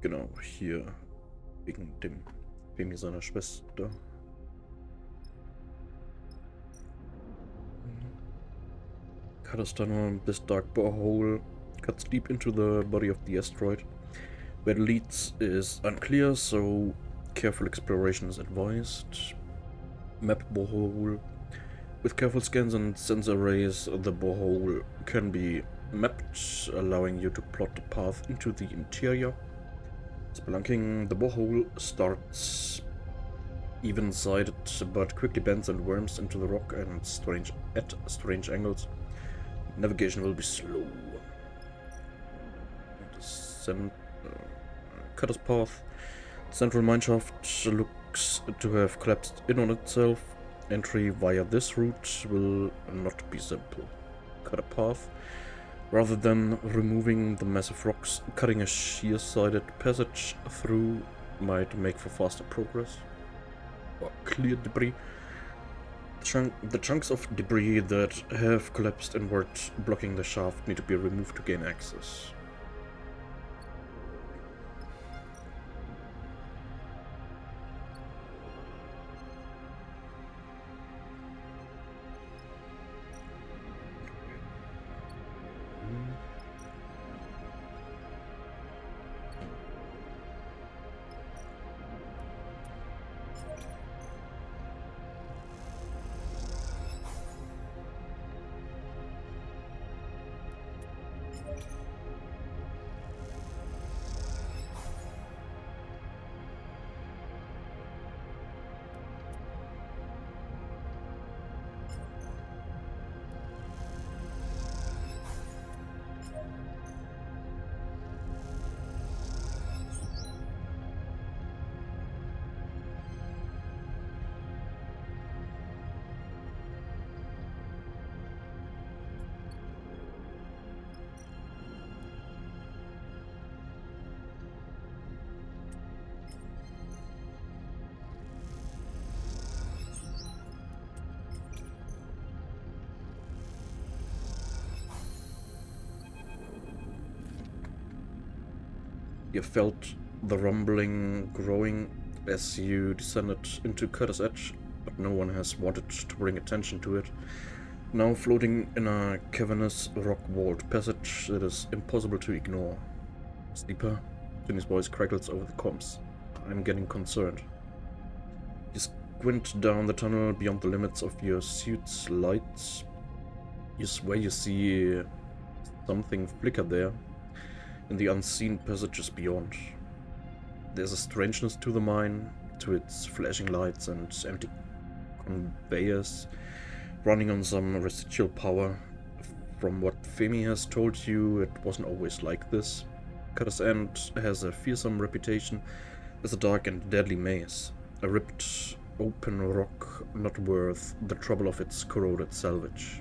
Genau, hier. Wegen dem Baby seiner Schwester. Cut us tunnel. This dark borehole cuts deep into the body of the asteroid. Where it leads is unclear, so careful exploration is advised. Map borehole. With careful scans and sensor arrays, the borehole can be mapped, allowing you to plot the path into the interior. Spelunking, the borehole starts even-sided, but quickly bends and worms into the rock at strange angles. Navigation will be slow. Cutter's path. Central mineshaft looks to have collapsed in on itself. Entry via this route will not be simple. Cut a path. Rather than removing the massive rocks, cutting a sheer-sided passage through might make for faster progress. Or clear debris. The chunks of debris that have collapsed inward, blocking the shaft, need to be removed to gain access. You felt the rumbling growing as you descended into Cutter's Edge, but no one has wanted to bring attention to it. Now floating in a cavernous, rock-walled passage that is impossible to ignore. Sleeper, Jimmy's voice crackles over the comms. I'm getting concerned. You squint down the tunnel beyond the limits of your suit's lights. You swear you see something flicker there in the unseen passages beyond. There's a strangeness to the mine, to its flashing lights and empty conveyors running on some residual power. From what Femi has told you, it wasn't always like this. Cutter's End has a fearsome reputation as a dark and deadly maze, a ripped, open rock not worth the trouble of its corroded salvage.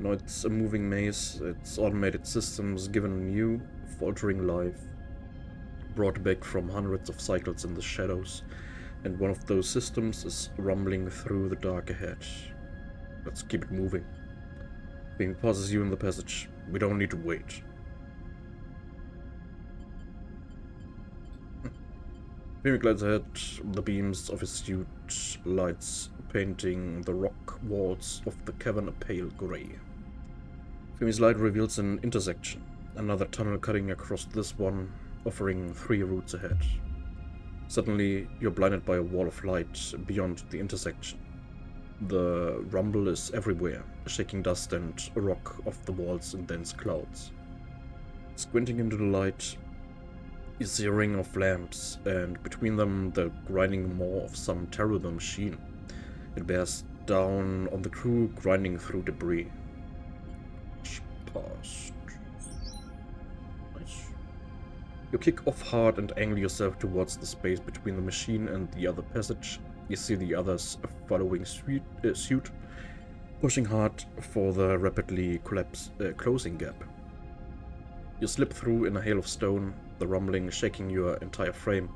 Now it's a moving maze, its automated systems given new, faltering life, brought back from hundreds of cycles in the shadows, and one of those systems is rumbling through the dark ahead. Let's keep it moving. Being pauses you in the passage. We don't need to wait. Femi glides ahead, the beams of his suit lights painting the rock walls of the cavern a pale grey. Femi's light reveals an intersection, another tunnel cutting across this one, offering 3 routes ahead. Suddenly, you're blinded by a wall of light beyond the intersection. The rumble is everywhere, shaking dust and rock off the walls in dense clouds. Squinting into the light, you see a ring of lamps, and between them the grinding maw of some terrible machine. It bears down on the crew, grinding through debris. Past. Nice. You kick off hard and angle yourself towards the space between the machine and the other passage. You see the others following suit, pushing hard for the rapidly closing gap. You slip through in a hail of stone, the rumbling shaking your entire frame.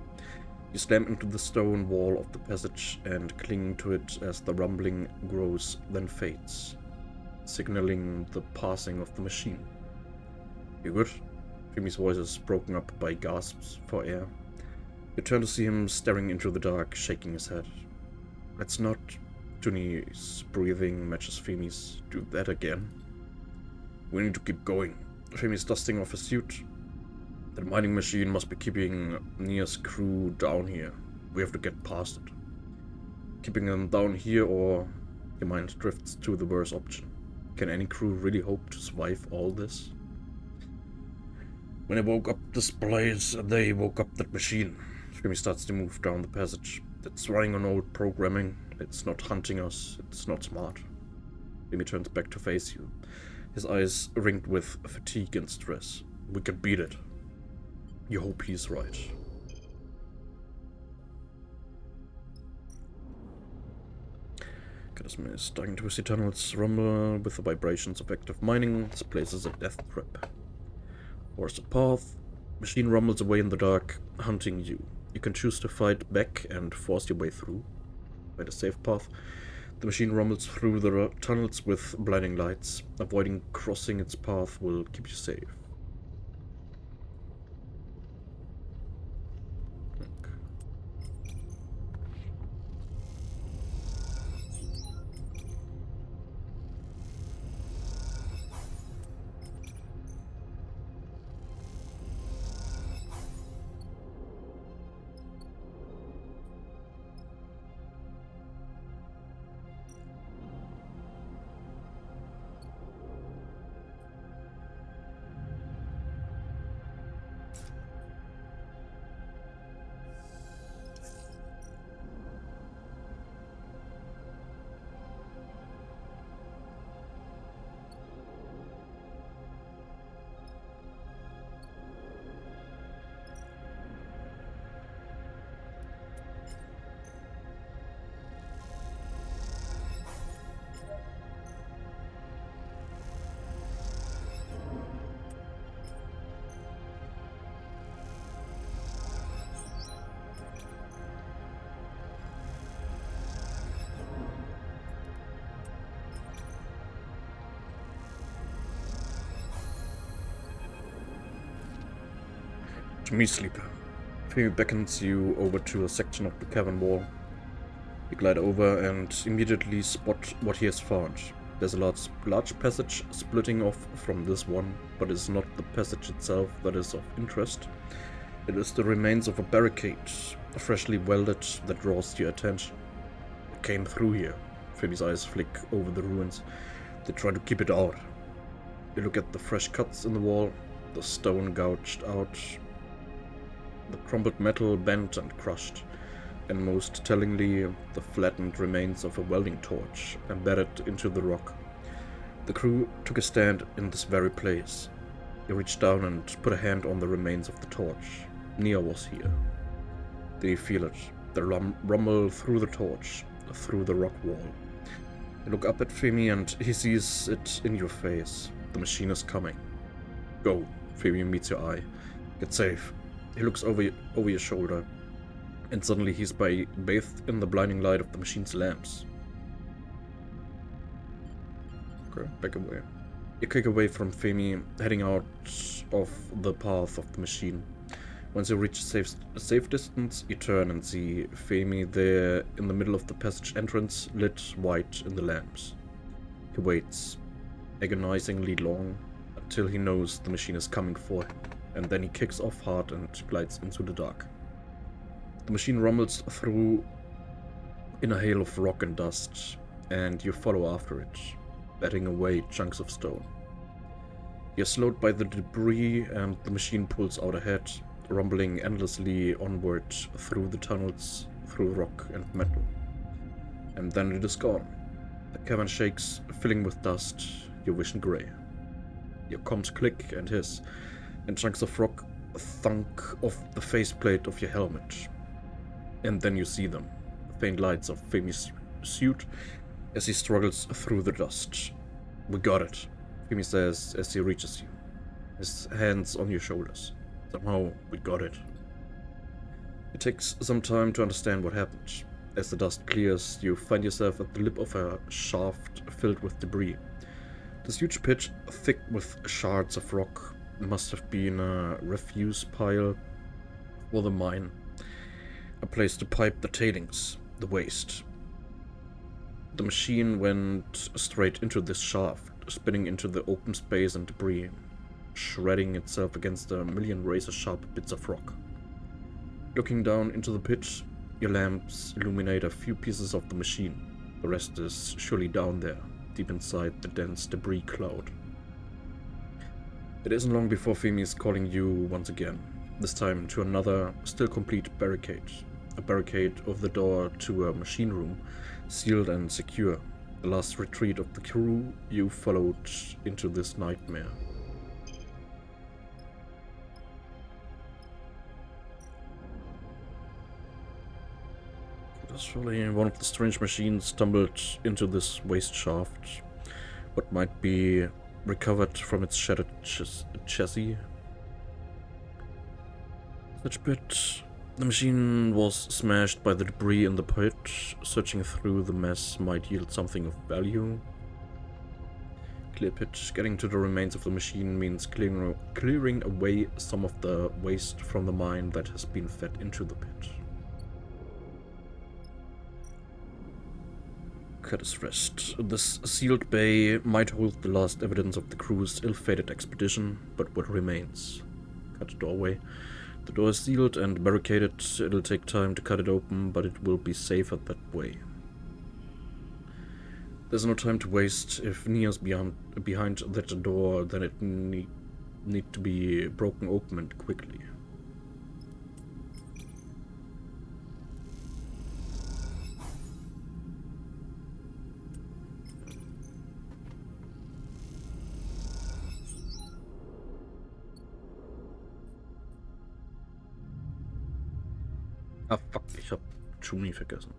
You slam into the stone wall of the passage and cling to it as the rumbling grows, then fades, signaling the passing of the machine. You good? Femi's voice is broken up by gasps for air. You turn to see him staring into the dark, shaking his head. Let's not. Tuni's breathing matches Femi's. Do that again. We need to keep going. Femi's dusting off his suit. The mining machine must be keeping Nier's crew down here. We have to get past it. Keeping them down here, or your mind drifts to the worst option. Can any crew really hope to survive all this? When I woke up this place, they woke up that machine. Femi starts to move down the passage. It's running on old programming. It's not hunting us. It's not smart. Femi turns back to face you, his eyes ringed with fatigue and stress. We can beat it. You hope he's right. Kadasme is starting to see tunnels rumble with the vibrations of active mining. This place is a death trap. Force a path. Machine rumbles away in the dark, hunting you. You can choose to fight back and force your way through. By the safe path, the machine rumbles through the tunnels with blinding lights. Avoiding crossing its path will keep you safe. To me, sleeper. Femi beckons you over to a section of the cavern wall. You glide over and immediately spot what he has found. There's a large passage splitting off from this one, but it is not the passage itself that is of interest. It is the remains of a barricade, freshly welded, that draws your attention. It came through here. Femi's eyes flick over the ruins. They try to keep it out. You look at the fresh cuts in the wall, the stone gouged out, the crumbled metal bent and crushed, and most tellingly, the flattened remains of a welding torch embedded into the rock. The crew took a stand in this very place. You reached down and put a hand on the remains of the torch. Nier was here. Did you feel it? The rumble through the torch, through the rock wall. You look up at Femi and he sees it in your face. The machine is coming. Go. Femi meets your eye. Get safe. He looks over your shoulder, and suddenly he's bathed in the blinding light of the machine's lamps. Okay, back away. You kick away from Femi, heading out of the path of the machine. Once you reach a safe distance, you turn and see Femi there in the middle of the passage entrance, lit white in the lamps. He waits, agonizingly long, until he knows the machine is coming for him, and then he kicks off hard and glides into the dark. The machine rumbles through in a hail of rock and dust, and you follow after it, batting away chunks of stone. You're slowed by the debris, and the machine pulls out ahead, rumbling endlessly onward through the tunnels, through rock and metal. And then it is gone. The cavern shakes, filling with dust, your vision grey. Your comms click and hiss, and chunks of rock thunk off the faceplate of your helmet. And then you see them, the faint lights of Femi's suit, as he struggles through the dust. We got it, Femi says as he reaches you, his hands on your shoulders. Somehow, we got it. It takes some time to understand what happened. As the dust clears, you find yourself at the lip of a shaft filled with debris. This huge pit, thick with shards of rock, must have been a refuse pile for the mine. A place to pipe the tailings, the waste. The machine went straight into this shaft, spinning into the open space and debris, shredding itself against a million razor-sharp bits of rock. Looking down into the pit, your lamps illuminate a few pieces of the machine. The rest is surely down there, deep inside the dense debris cloud. It isn't long before Femi is calling you once again, this time to another, still complete barricade. A barricade over the door to a machine room, sealed and secure. The last retreat of the crew you followed into this nightmare. Surely one of the strange machines stumbled into this waste shaft. What might be recovered from its shattered chassis? Such bit. The machine was smashed by the debris in the pit. Searching through the mess might yield something of value. Clear pit. Getting to the remains of the machine means clearing away some of the waste from the mine that has been fed into the pit. Curtis rest. This sealed bay might hold the last evidence of the crew's ill-fated expedition, but what remains? Cut doorway. The door is sealed and barricaded. It'll take time to cut it open, but it will be safer that way. There's no time to waste. If Nia's behind that door, then it need to be broken open and quickly. Ah fuck, ich hab Chumi vergessen.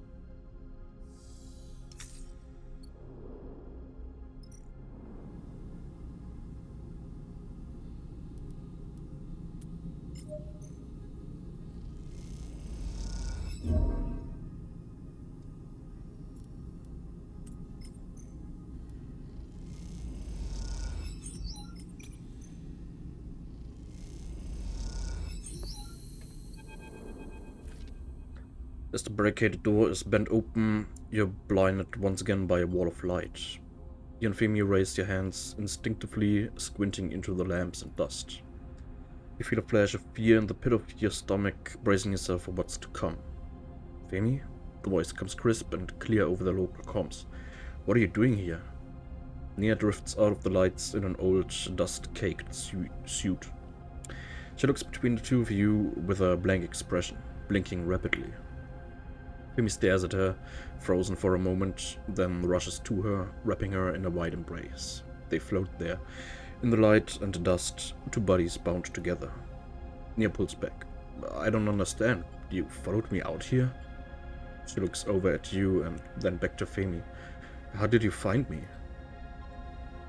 As the barricaded door is bent open, you're blinded once again by a wall of light. You and Femi raise your hands, instinctively squinting into the lamps and dust. You feel a flash of fear in the pit of your stomach, bracing yourself for what's to come. Femi? The voice comes crisp and clear over the local comms. What are you doing here? Nia drifts out of the lights in an old, dust-caked suit. She looks between the two of you with a blank expression, blinking rapidly. Femi stares at her, frozen for a moment, then rushes to her, wrapping her in a wide embrace. They float there, in the light and the dust, two bodies bound together. Nia pulls back. I don't understand. You followed me out here? She looks over at you and then back to Femi. How did you find me?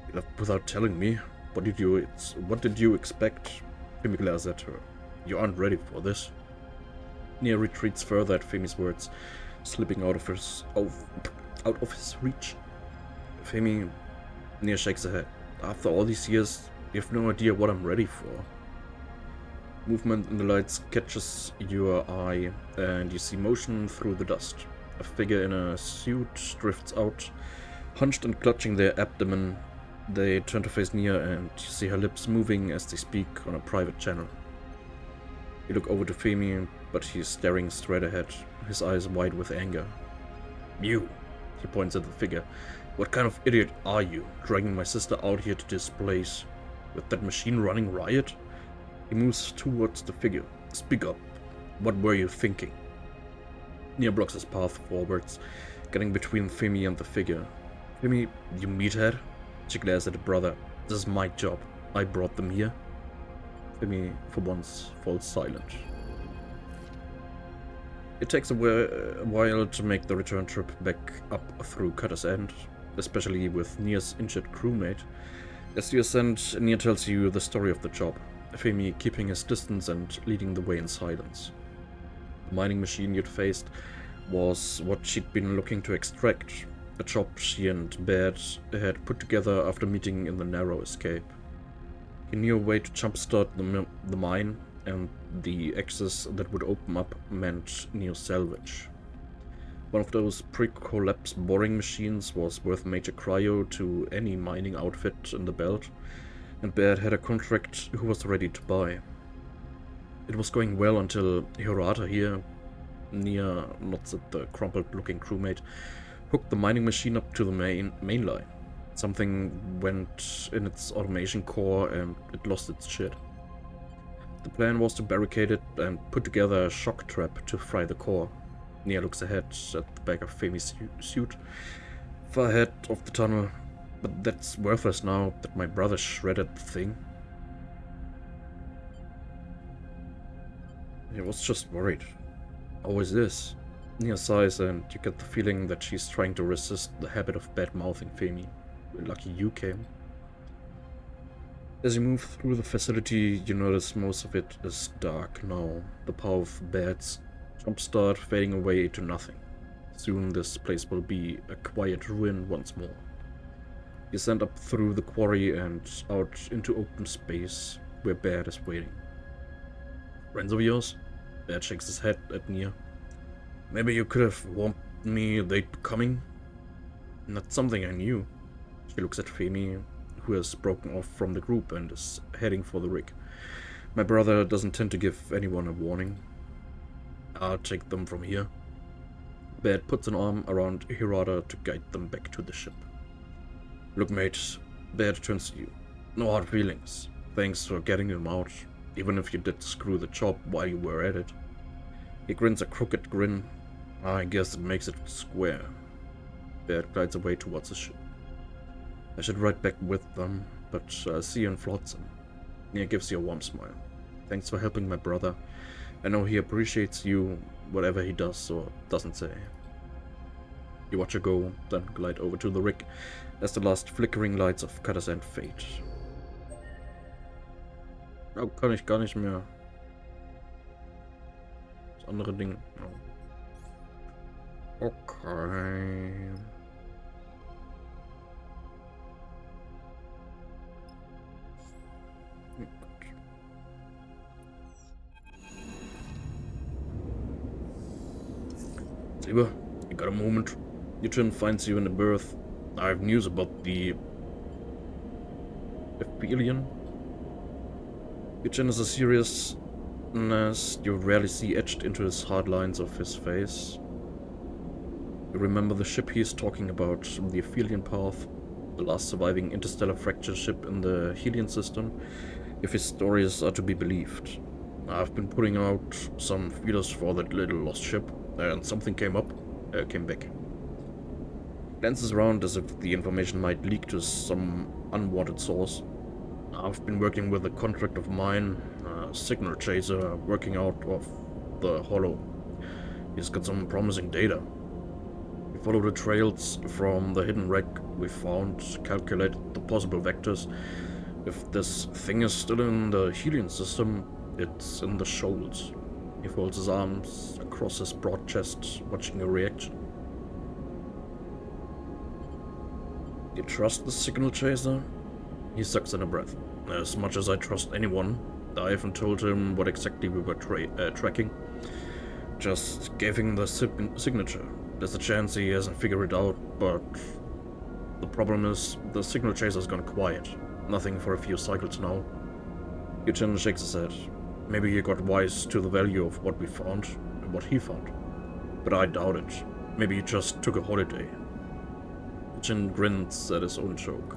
You left without telling me. What did you expect? Femi glares at her. You aren't ready for this. Nia retreats further at Femi's words, slipping out of his reach. Femi, Nia shakes her head. After all these years, you have no idea what I'm ready for. Movement in the lights catches your eye, and you see motion through the dust. A figure in a suit drifts out, hunched and clutching their abdomen. They turn to face Nia, and you see her lips moving as they speak on a private channel. You look over to Femi, but he's staring straight ahead, his eyes wide with anger. You, he points at the figure. What kind of idiot are you, dragging my sister out here to this place? With that machine running riot? He moves towards the figure. Speak up. What were you thinking? Nia blocks his path forwards, getting between Femi and the figure. Femi, you meathead? She glares at the brother. This is my job. I brought them here. Femi, for once, falls silent. It takes a while to make the return trip back up through Cutter's End, especially with Nia's injured crewmate. As you ascend, Nia tells you the story of the job, Femi keeping his distance and leading the way in silence. The mining machine you'd faced was what she'd been looking to extract, a job she and Bad had put together after meeting in the narrow escape. He knew a way to jumpstart the mine, and the access that would open up meant new salvage. One of those pre-collapse boring machines was worth major cryo to any mining outfit in the belt, and Baird had a contract who was ready to buy. It was going well until Hier, nods at the crumpled-looking crewmate, hooked the mining machine up to the main line. Something went in its automation core and it lost its shit. The plan was to barricade it and put together a shock trap to fry the core. Nia looks ahead at the back of Femi's suit, far ahead of the tunnel, but that's worthless now that my brother shredded the thing. I was just worried. Always is. Nia sighs, and you get the feeling that she's trying to resist the habit of bad-mouthing Femi. Lucky you came. As you move through the facility, you notice most of it is dark now, the power of beds jumpstart fading away to nothing. Soon this place will be a quiet ruin once more. You send up through the quarry and out into open space, where Baird is waiting. Friends of yours? Baird shakes his head at Nia. Maybe you could have warned me they'd be coming? Not something I knew. She looks at Femi, who has broken off from the group and is heading for the rig. My brother doesn't tend to give anyone a warning. I'll take them from here. Baird puts an arm around Hirata to guide them back to the ship. Look, mate, Baird turns to you. No hard feelings. Thanks for getting them out, even if you did screw the job while you were at it. He grins a crooked grin. I guess it makes it square. Baird glides away towards the ship. I should ride back with them, but I'll see you in Flotsam. Nia gives you a warm smile. Thanks for helping my brother. I know he appreciates you, whatever he does or doesn't say. You watch her go, then glide over to the rig as the last flickering lights of Cutter's End fade. Oh, kann ich gar nicht mehr. Das andere Ding. Oh. Okay. Saber, you got a moment? Yujin finds you in the berth. I have news about the Ephelion. Yujin is a seriousness you rarely see etched into his hard lines of his face. You remember the ship he is talking about, the Ephelion Path, the last surviving interstellar fracture ship in the Helion system, if his stories are to be believed. I've been putting out some feelers for that little lost ship, and something came back. Glances around as if the information might leak to some unwanted source. I've been working with a contract of mine, a signal chaser working out of the hollow. He's got some promising data. We follow the trails from the hidden wreck we found, calculate the possible vectors. If this thing is still in the Helion system, it's in the shoals. He folds his arms across his broad chest, watching your reaction. You trust the signal chaser? He sucks in a breath. As much as I trust anyone. I haven't told him what exactly we were tracking. Just gave him the signature. There's a chance he hasn't figured it out, but the problem is the signal chaser's gone quiet. Nothing for a few cycles now. Yujin shakes his head. Maybe he got wise to the value of what we found and what he found. But I doubt it. Maybe he just took a holiday. Yujin grins at his own joke.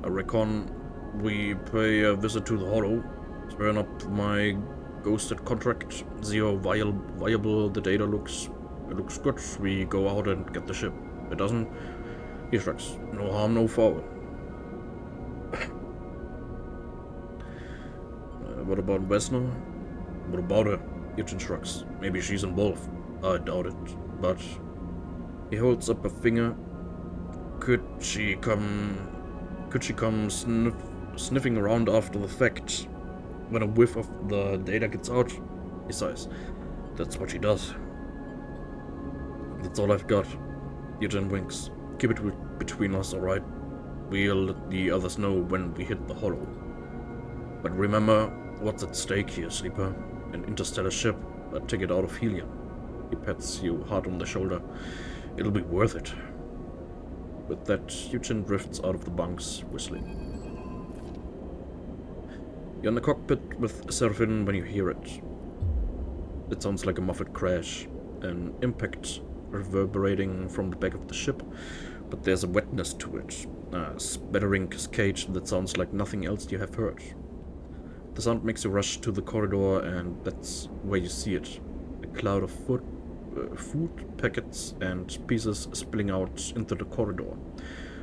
I reckon we pay a visit to the Hollow, turn up my ghosted contract, see how viable the data looks. It looks good, we go out and get the ship. It doesn't, he shrugs. No harm, no foul. What about Vesna? What about her? Yujin shrugs. Maybe she's involved. I doubt it, but he holds up a finger. Could she come sniffing around after the fact? When a whiff of the data gets out, he sighs. That's what she does. That's all I've got. Yujin winks. Keep it between us, alright? We'll let the others know when we hit the Hollow. But remember what's at stake here, Sleeper. An interstellar ship, a ticket out of Helium. He pats you hard on the shoulder. It'll be worth it. With that, Eugen drifts out of the bunks, whistling. You're in the cockpit with Seraphine when you hear it. It sounds like a muffled crash, an impact reverberating from the back of the ship, but there's a wetness to it, a spattering cascade that sounds like nothing else you have heard. The sound makes you rush to the corridor, and that's where you see it. A cloud of food packets and pieces spilling out into the corridor,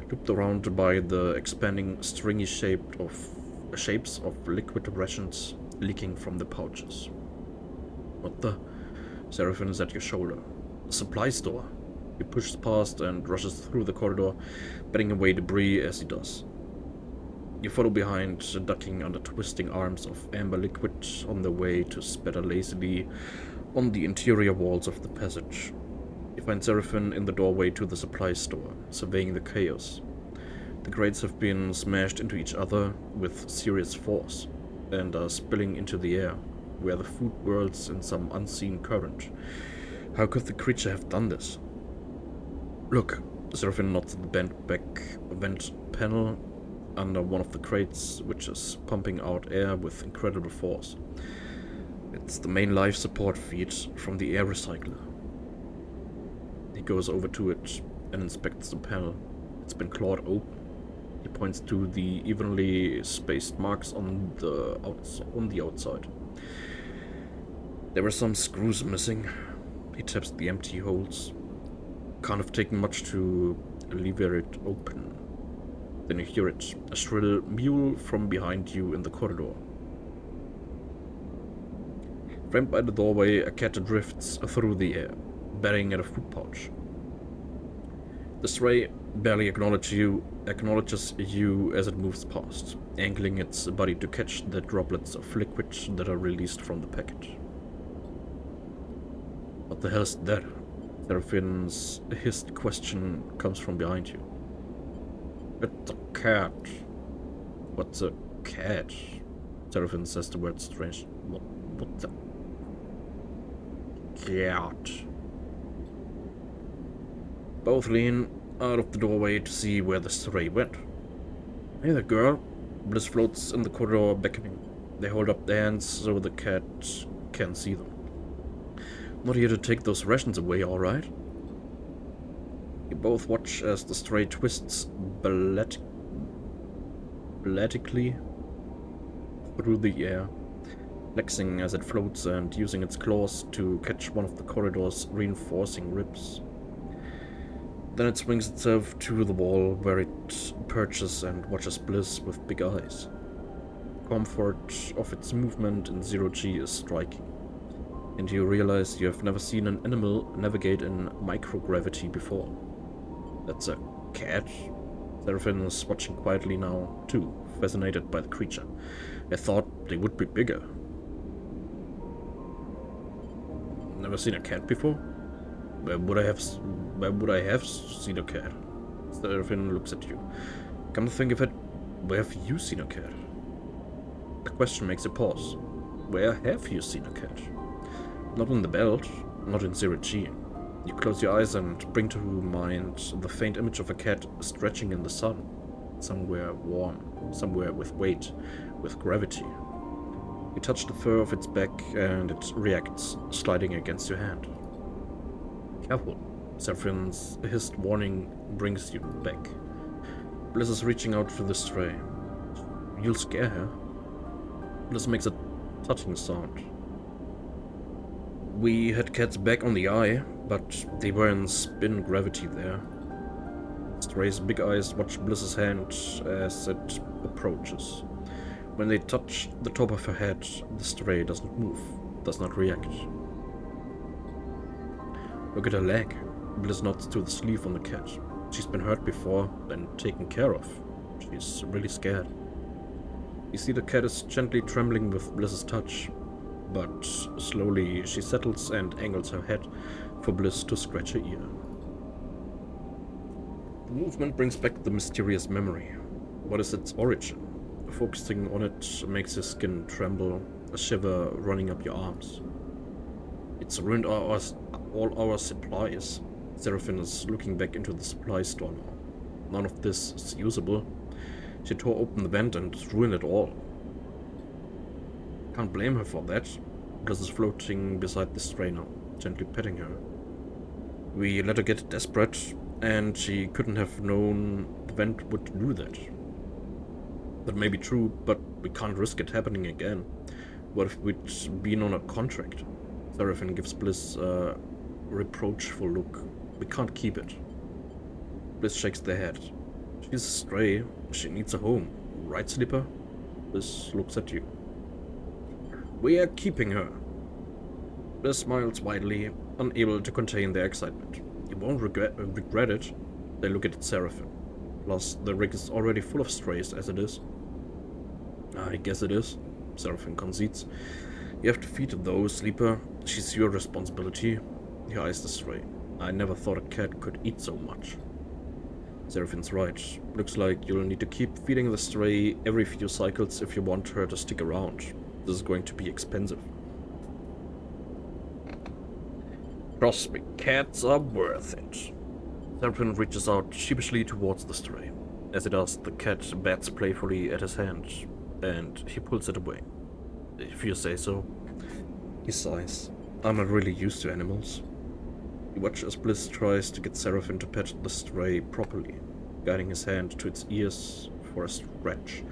looped around by the expanding stringy shapes of liquid rations leaking from the pouches. What the? Seraphine is at your shoulder. A supply store. He pushes past and rushes through the corridor, batting away debris as he does. You follow behind, ducking under twisting arms of amber liquid on their way to spatter lazily on the interior walls of the passage. You find Seraphine in the doorway to the supply store, surveying the chaos. The crates have been smashed into each other with serious force, and are spilling into the air, where the food whirls in some unseen current. How could the creature have done this? Look, Seraphine nods at the vent panel under one of the crates, which is pumping out air with incredible force. It's the main life support feed from the air recycler. He goes over to it and inspects the panel. It's been clawed open. He points to the evenly spaced marks on the outside. There were some screws missing. He taps the empty holes. Can't have taken much to lever it open. Then you hear it, a shrill mew from behind you in the corridor. Framed by the doorway, a cat drifts through the air, batting at a food pouch. The stray barely acknowledges you as it moves past, angling its body to catch the droplets of liquid that are released from the packet. What the hell is that? Seraphine's hissed question comes from behind you. It's a cat. What's a cat? Seraphine says the word strange. What the? Cat. Both lean out of the doorway to see where the stray went. Hey there, girl. Bliss floats in the corridor, beckoning. They hold up their hands so the cat can see them. Not here to take those rations away, alright? You both watch as the stray twists balletically through the air, flexing as it floats and using its claws to catch one of the corridor's reinforcing ribs. Then it swings itself to the wall, where it perches and watches Bliss with big eyes. Comfort of its movement in zero-G is striking, and you realize you have never seen an animal navigate in microgravity before. That's a cat? Seraphine is watching quietly now, too, fascinated by the creature. I thought they would be bigger. Never seen a cat before? Where would I have seen a cat? Seraphine looks at you. Come to think of it, where have you seen a cat? The question makes a pause. Where have you seen a cat? Not in the belt, not in zero-G. You close your eyes and bring to mind the faint image of a cat stretching in the sun. Somewhere warm, somewhere with weight, with gravity. You touch the fur of its back and it reacts, sliding against your hand. Careful. Seraphine's hissed warning brings you back. Bliss is reaching out for the stray. You'll scare her. Bliss makes a touching sound. We had cats back on the eye, but they were in spin gravity there. Stray's big eyes watch Bliss's hand as it approaches. When they touch the top of her head, the stray doesn't move, does not react. Look at her leg. Bliss nods to the sleeve on the cat. She's been hurt before and taken care of. She's really scared. You see the cat is gently trembling with Bliss's touch, but slowly she settles and angles her head for Bliss to scratch her ear. The movement brings back the mysterious memory. What is its origin? Focusing on it makes your skin tremble, a shiver running up your arms. It's ruined all our supplies. Seraphine is looking back into the supply store now. None of this is usable. She tore open the vent and ruined it all. Can't blame her for that. Bliss is floating beside the stray now, gently petting her. We let her get desperate, and she couldn't have known the vent would do that. That may be true, but we can't risk it happening again. What if we'd been on a contract? Seraphine gives Bliss a reproachful look. We can't keep it. Bliss shakes their head. She's a stray. She needs a home. Right, Sleeper? Bliss looks at you. We are keeping her. Bliss smiles widely, unable to contain their excitement. You won't regret it. They look at Seraphine. Plus, the rig is already full of strays as it is. I guess it is, Seraphine concedes. You have to feed those, Sleeper. She's your responsibility. He eyes the stray. I never thought a cat could eat so much. Seraphine's right. Looks like you'll need to keep feeding the stray every few cycles if you want her to stick around. This is going to be expensive. Trust me, cats are worth it. Seraphine reaches out sheepishly towards the stray. As he does, the cat bats playfully at his hand, and he pulls it away. If you say so. He sighs. I'm not really used to animals. You watch as Bliss tries to get Seraphine to pet the stray properly, guiding his hand to its ears for a stretch,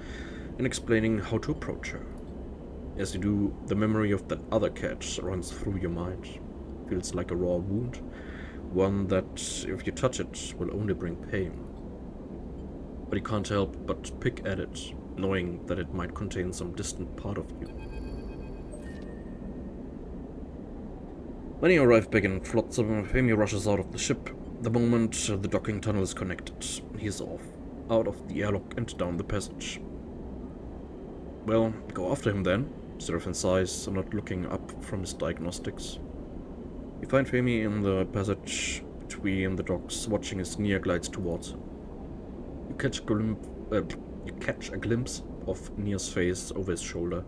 and explaining how to approach her. As you do, the memory of that other cat runs through your mind. Feels like a raw wound, one that, if you touch it, will only bring pain. But you can't help but pick at it, knowing that it might contain some distant part of you. When you arrive back in Flotsam, Femi rushes out of the ship. The moment the docking tunnel is connected, he is off, out of the airlock and down the passage. Well, go after him then, Seraphine sighs, not looking up from his diagnostics. You find Femi in the passage between the docks, watching as Nia glides towards him. You catch a glimpse of Nia's face over his shoulder.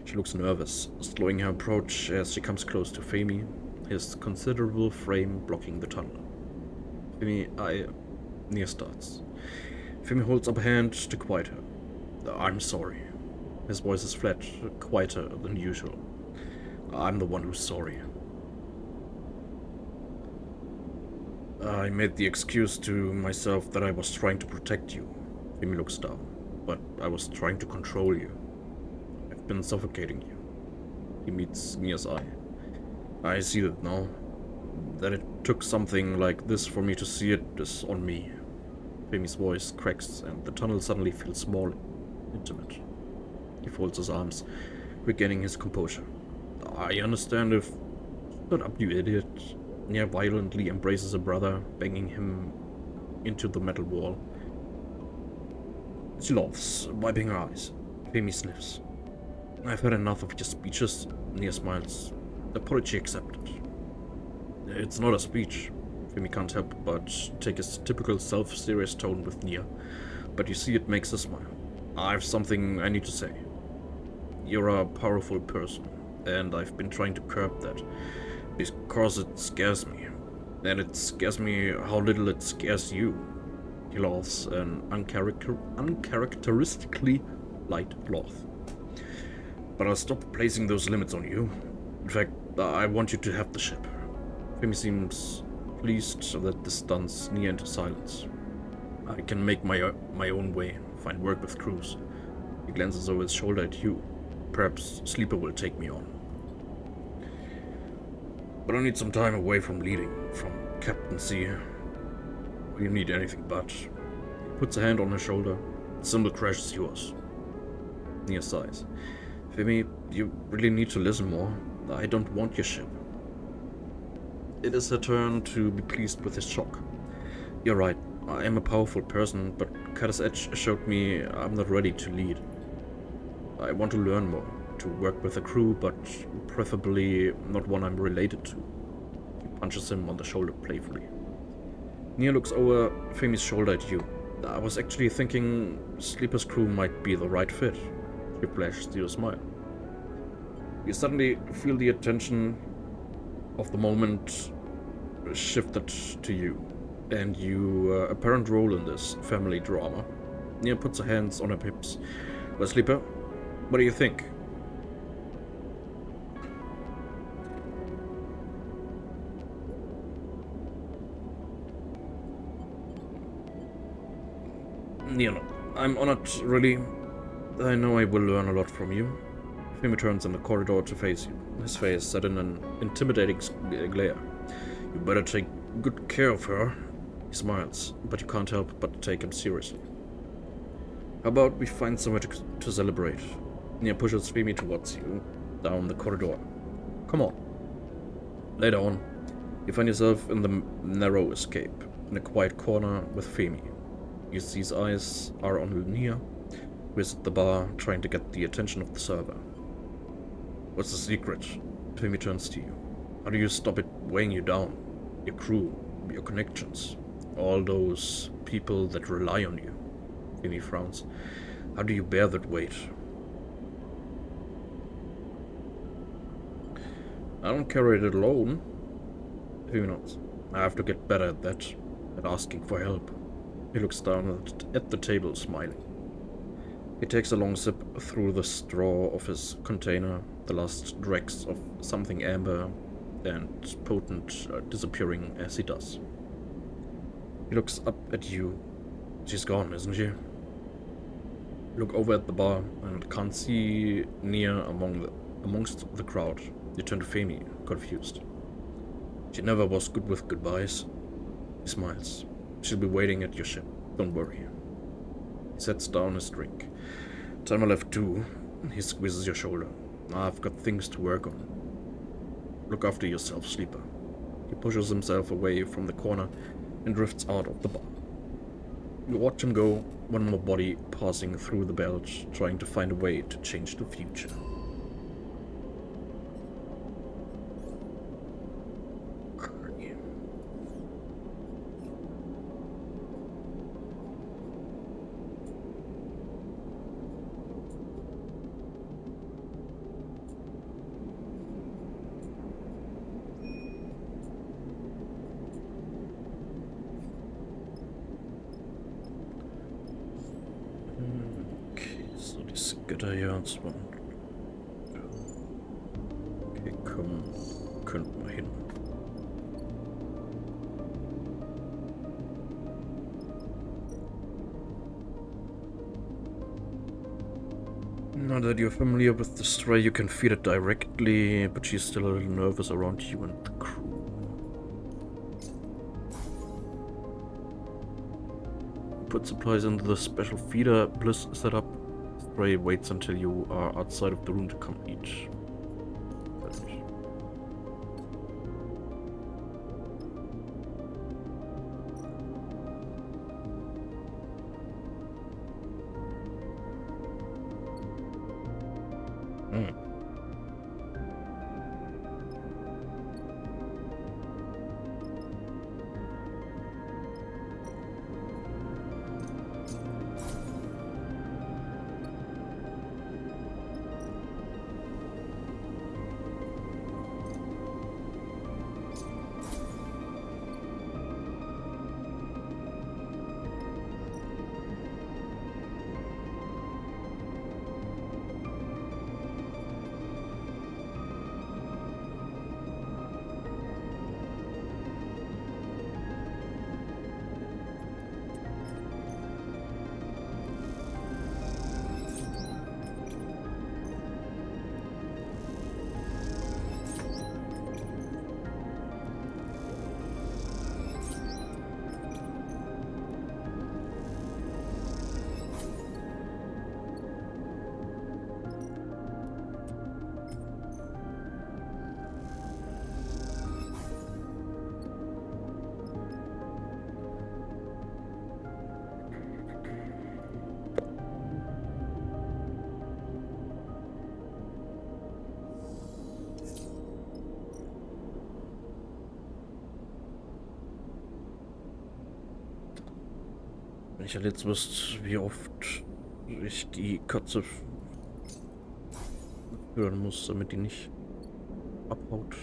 She looks nervous, slowing her approach as she comes close to Femi, his considerable frame blocking the tunnel. Nia starts. Femi holds up a hand to quiet her. I'm sorry. His voice is flat, quieter than usual. I'm the one who's sorry. I made the excuse to myself that I was trying to protect you. Femi looks down. But I was trying to control you. I've been suffocating you. He meets Nia's eye. I see that now. That it took something like this for me to see it is on me. Femi's voice cracks and the tunnel suddenly feels small, intimate. He folds his arms, regaining his composure. I understand if... Shut up, you idiot. Nia violently embraces her brother, banging him into the metal wall. She laughs, wiping her eyes. Femi sniffs. I've had enough of your speeches. Nia smiles. Apology accepted. It's not a speech. Femi can't help but take his typical self-serious tone with Nia, but you see it makes her smile. I have something I need to say. You're a powerful person, and I've been trying to curb that, because it scares me. And it scares me how little it scares you. He laughs, an uncharacteristically light laugh. But I'll stop placing those limits on you. In fact, I want you to have the ship. Femi seems pleased that this stuns Nia into silence. I can make my own way, find work with crews. He glances over his shoulder at you. Perhaps Sleeper will take me on. But I need some time away from leading, from captaincy. You need anything but. He puts a hand on her shoulder. The symbol crashes yours. Nia sighs. Femi, you really need to listen more. I don't want your ship. It is her turn to be pleased with his shock. You're right, I am a powerful person, but Cutter's Edge showed me I'm not ready to lead. I want to learn more, to work with a crew, but preferably not one I'm related to. He punches him on the shoulder playfully. Nia looks over Femi's shoulder at you. I was actually thinking Sleeper's crew might be the right fit. She flashed you a smile. You suddenly feel the attention of the moment shifted to you, and your apparent role in this family drama. Nia puts her hands on her hips. Well, Sleeper, what do you think? Nia, I'm honored, really. I know I will learn a lot from you. Femi turns in the corridor to face you, his face set in an intimidating glare. You better take good care of her. He smiles, but you can't help but take him seriously. How about we find somewhere to celebrate? Nia pushes Femi towards you, down the corridor. Come on. Later on, you find yourself in the narrow escape, in a quiet corner with Femi. You see his eyes are on Nia, who is at the bar trying to get the attention of the server. What's the secret? Femi turns to you. How do you stop it weighing you down? Your crew, your connections, all those people that rely on you. Femi frowns. How do you bear that weight? I don't carry it alone. Femi nods. I have to get better at that, at asking for help. He looks down at the table, smiling. He takes a long sip through the straw of his container, the last dregs of something amber and potent disappearing as he does. He looks up at you. She's gone, isn't she? Look over at the bar and can't see Nia amongst the crowd. You turn to Femi, confused. She never was good with goodbyes. He smiles. She'll be waiting at your ship. Don't worry. He sets down his drink. Time I left too. He squeezes your shoulder. I've got things to work on. Look after yourself, Sleeper. He pushes himself away from the corner and drifts out of the bar. You watch him go, one more body passing through the belt, trying to find a way to change the future. Ska jag ansvar. Okej, könnt, mich, noch. Now that you're familiar with the stray, you can feed it directly, but she's still a little nervous around you and the crew. Put supplies into the special feeder Bliss set up. Stray waits until you are outside of the room to come eat. Wenn ich halt jetzt wüsste, wie oft ich die Katze hören muss, damit die nicht abhaut.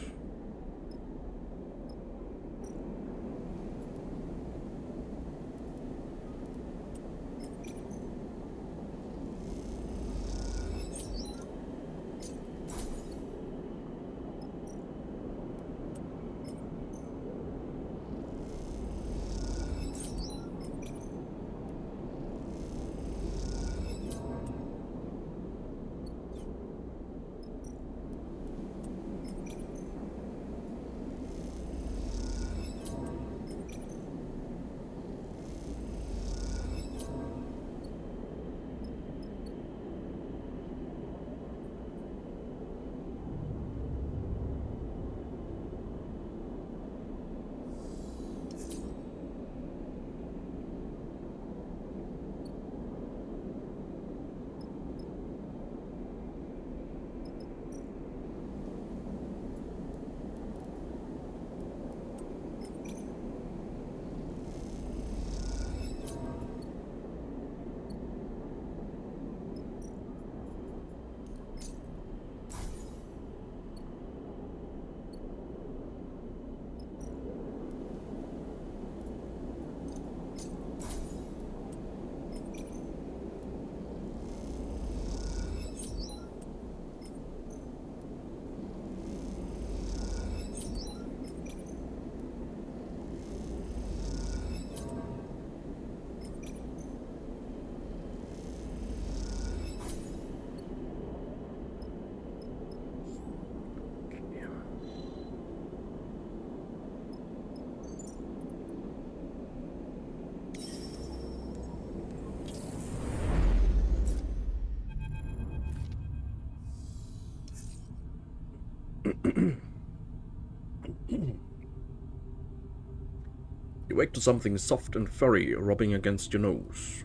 You wake to something soft and furry rubbing against your nose.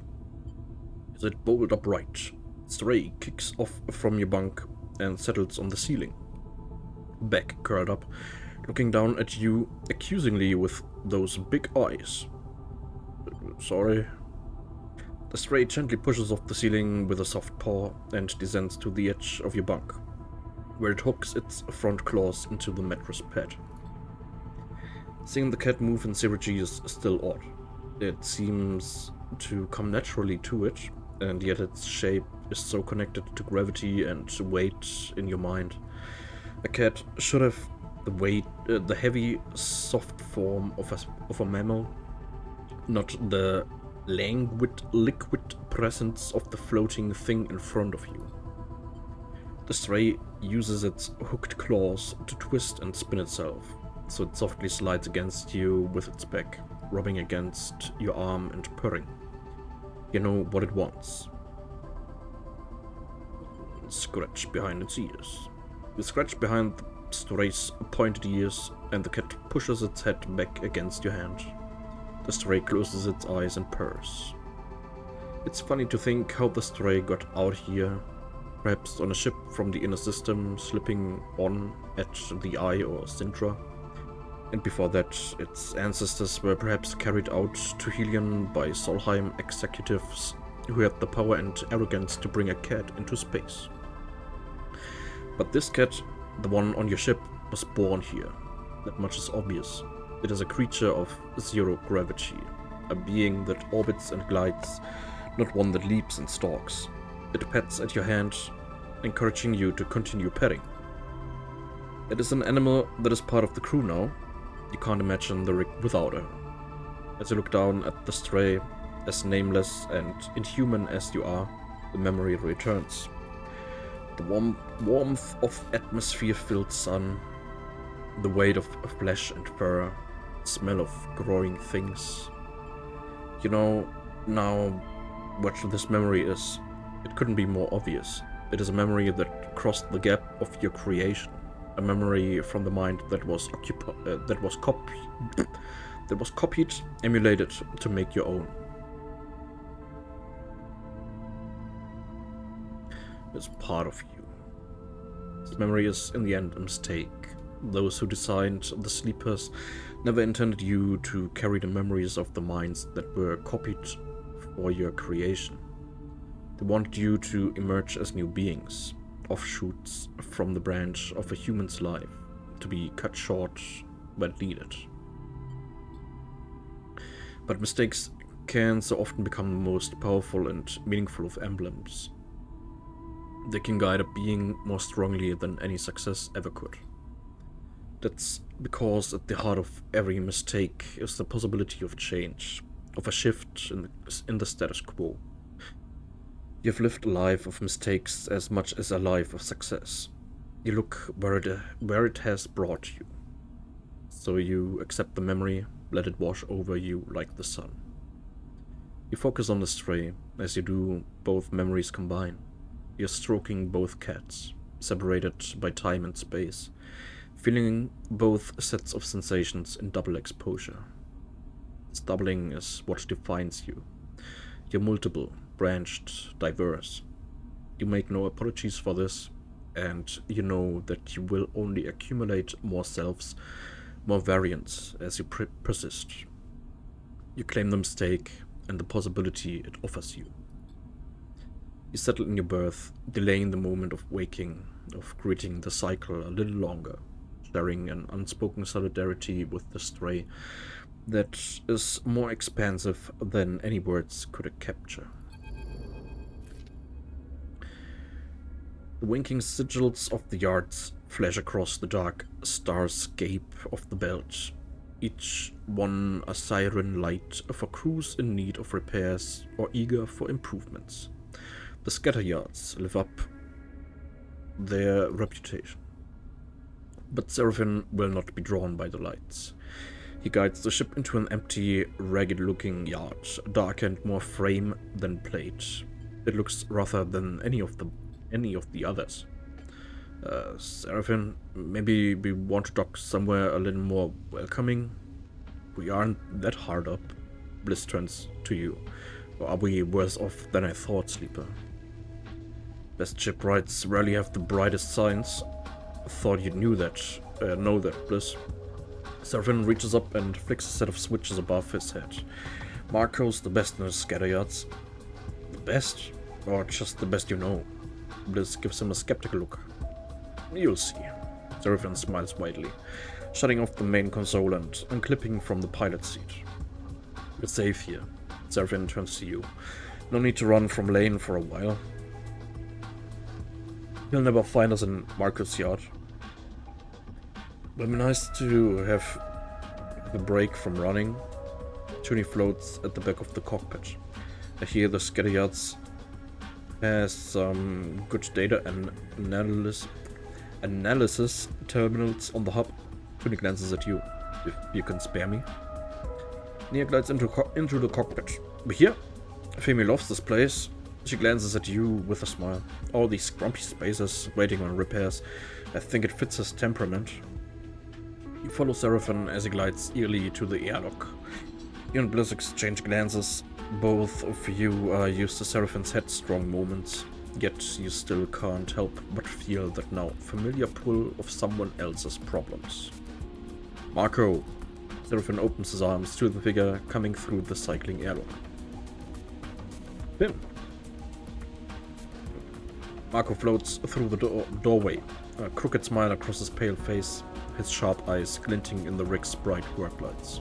Is it bolt upright? Stray kicks off from your bunk and settles on the ceiling. Back curled up, looking down at you accusingly with those big eyes. Sorry. The stray gently pushes off the ceiling with a soft paw and descends to the edge of your bunk, where it hooks its front claws into the mattress pad. Seeing the cat move in Syracuse is still odd. It seems to come naturally to it, and yet its shape is so connected to gravity and weight in your mind. A cat should have the heavy, soft form of a mammal, not the languid, liquid presence of the floating thing in front of you. The stray uses its hooked claws to twist and spin itself, so it softly slides against you with its back, rubbing against your arm and purring. You know what it wants. Scratch behind its ears. You scratch behind the stray's pointed ears, and the cat pushes its head back against your hand. The stray closes its eyes and purrs. It's funny to think how the stray got out here, perhaps on a ship from the inner system, slipping on at the Eye or Sintra. And before that, its ancestors were perhaps carried out to Helion by Solheim executives who had the power and arrogance to bring a cat into space. But this cat, the one on your ship, was born here. That much is obvious. It is a creature of zero gravity, a being that orbits and glides, not one that leaps and stalks. It pats at your hand, encouraging you to continue petting. It is an animal that is part of the crew now. You can't imagine the rig without her. As you look down at the stray, as nameless and inhuman as you are, the memory returns. The warmth of atmosphere-filled sun, the weight of flesh and fur, smell of growing things. You know now what this memory is. It couldn't be more obvious. It is a memory that crossed the gap of your creation. A memory from the mind that was copied, emulated to make your own. It's part of you. This memory is in the end a mistake. Those who designed the sleepers never intended you to carry the memories of the minds that were copied or your creation. They want you to emerge as new beings, offshoots from the branch of a human's life, to be cut short when needed. But mistakes can so often become the most powerful and meaningful of emblems. They can guide a being more strongly than any success ever could. That's because at the heart of every mistake is the possibility of change, of a shift in the status quo. You've lived a life of mistakes as much as a life of success. You look where it has brought you. So you accept the memory, let it wash over you like the sun. You focus on the stray, as you do both memories combine. You're stroking both cats, separated by time and space, feeling both sets of sensations in double exposure. This doubling is what defines you. You're multiple, branched, diverse. You make no apologies for this, and you know that you will only accumulate more selves, more variants as you persist. You claim the mistake and the possibility it offers you. You settle in your berth, delaying the moment of waking, of greeting the cycle a little longer, sharing an unspoken solidarity with the stray that is more expansive than any words could capture. The winking sigils of the yards flash across the dark starscape of the belt, each one a siren light for crews in need of repairs or eager for improvements. The scatter yards live up their reputation. But Seraphim will not be drawn by the lights. He guides the ship into an empty, ragged-looking yard, darker and more frame than plate. It looks rougher than any of the others. Seraphim, maybe we want to dock somewhere a little more welcoming? We aren't that hard up. Bliss turns to you. Or are we worse off than I thought, Sleeper? Best shipwrights rarely have the brightest signs. Thought you knew that. Know that, Bliss. Seraphim reaches up and flicks a set of switches above his head. Marco's the best in his scatter yards. The best? Or just the best you know? Bliss gives him a skeptical look. You'll see. Seraphim smiles widely, shutting off the main console and unclipping from the pilot seat. We're safe here. Seraphim turns to you. No need to run from lane for a while. You'll never find us in Marco's yard. It'll be nice to have the break from running. Tuni floats at the back of the cockpit. I hear the scatter yards has some good data and analysis terminals on the hub. Tuni glances at you. If you can spare me. Nia glides into the cockpit. But here? Femi loves this place. She glances at you with a smile. All these grumpy spaces waiting on repairs. I think it fits his temperament. You follow Seraphim as he glides eerily to the airlock. You and Bliss exchange glances. Both of you are used to Seraphim's headstrong moments, yet you still can't help but feel that now familiar pull of someone else's problems. Marco! Seraphim opens his arms to the figure coming through the cycling airlock. Finn! Marco floats through the doorway, a crooked smile across his pale face, his sharp eyes glinting in the rig's bright work lights.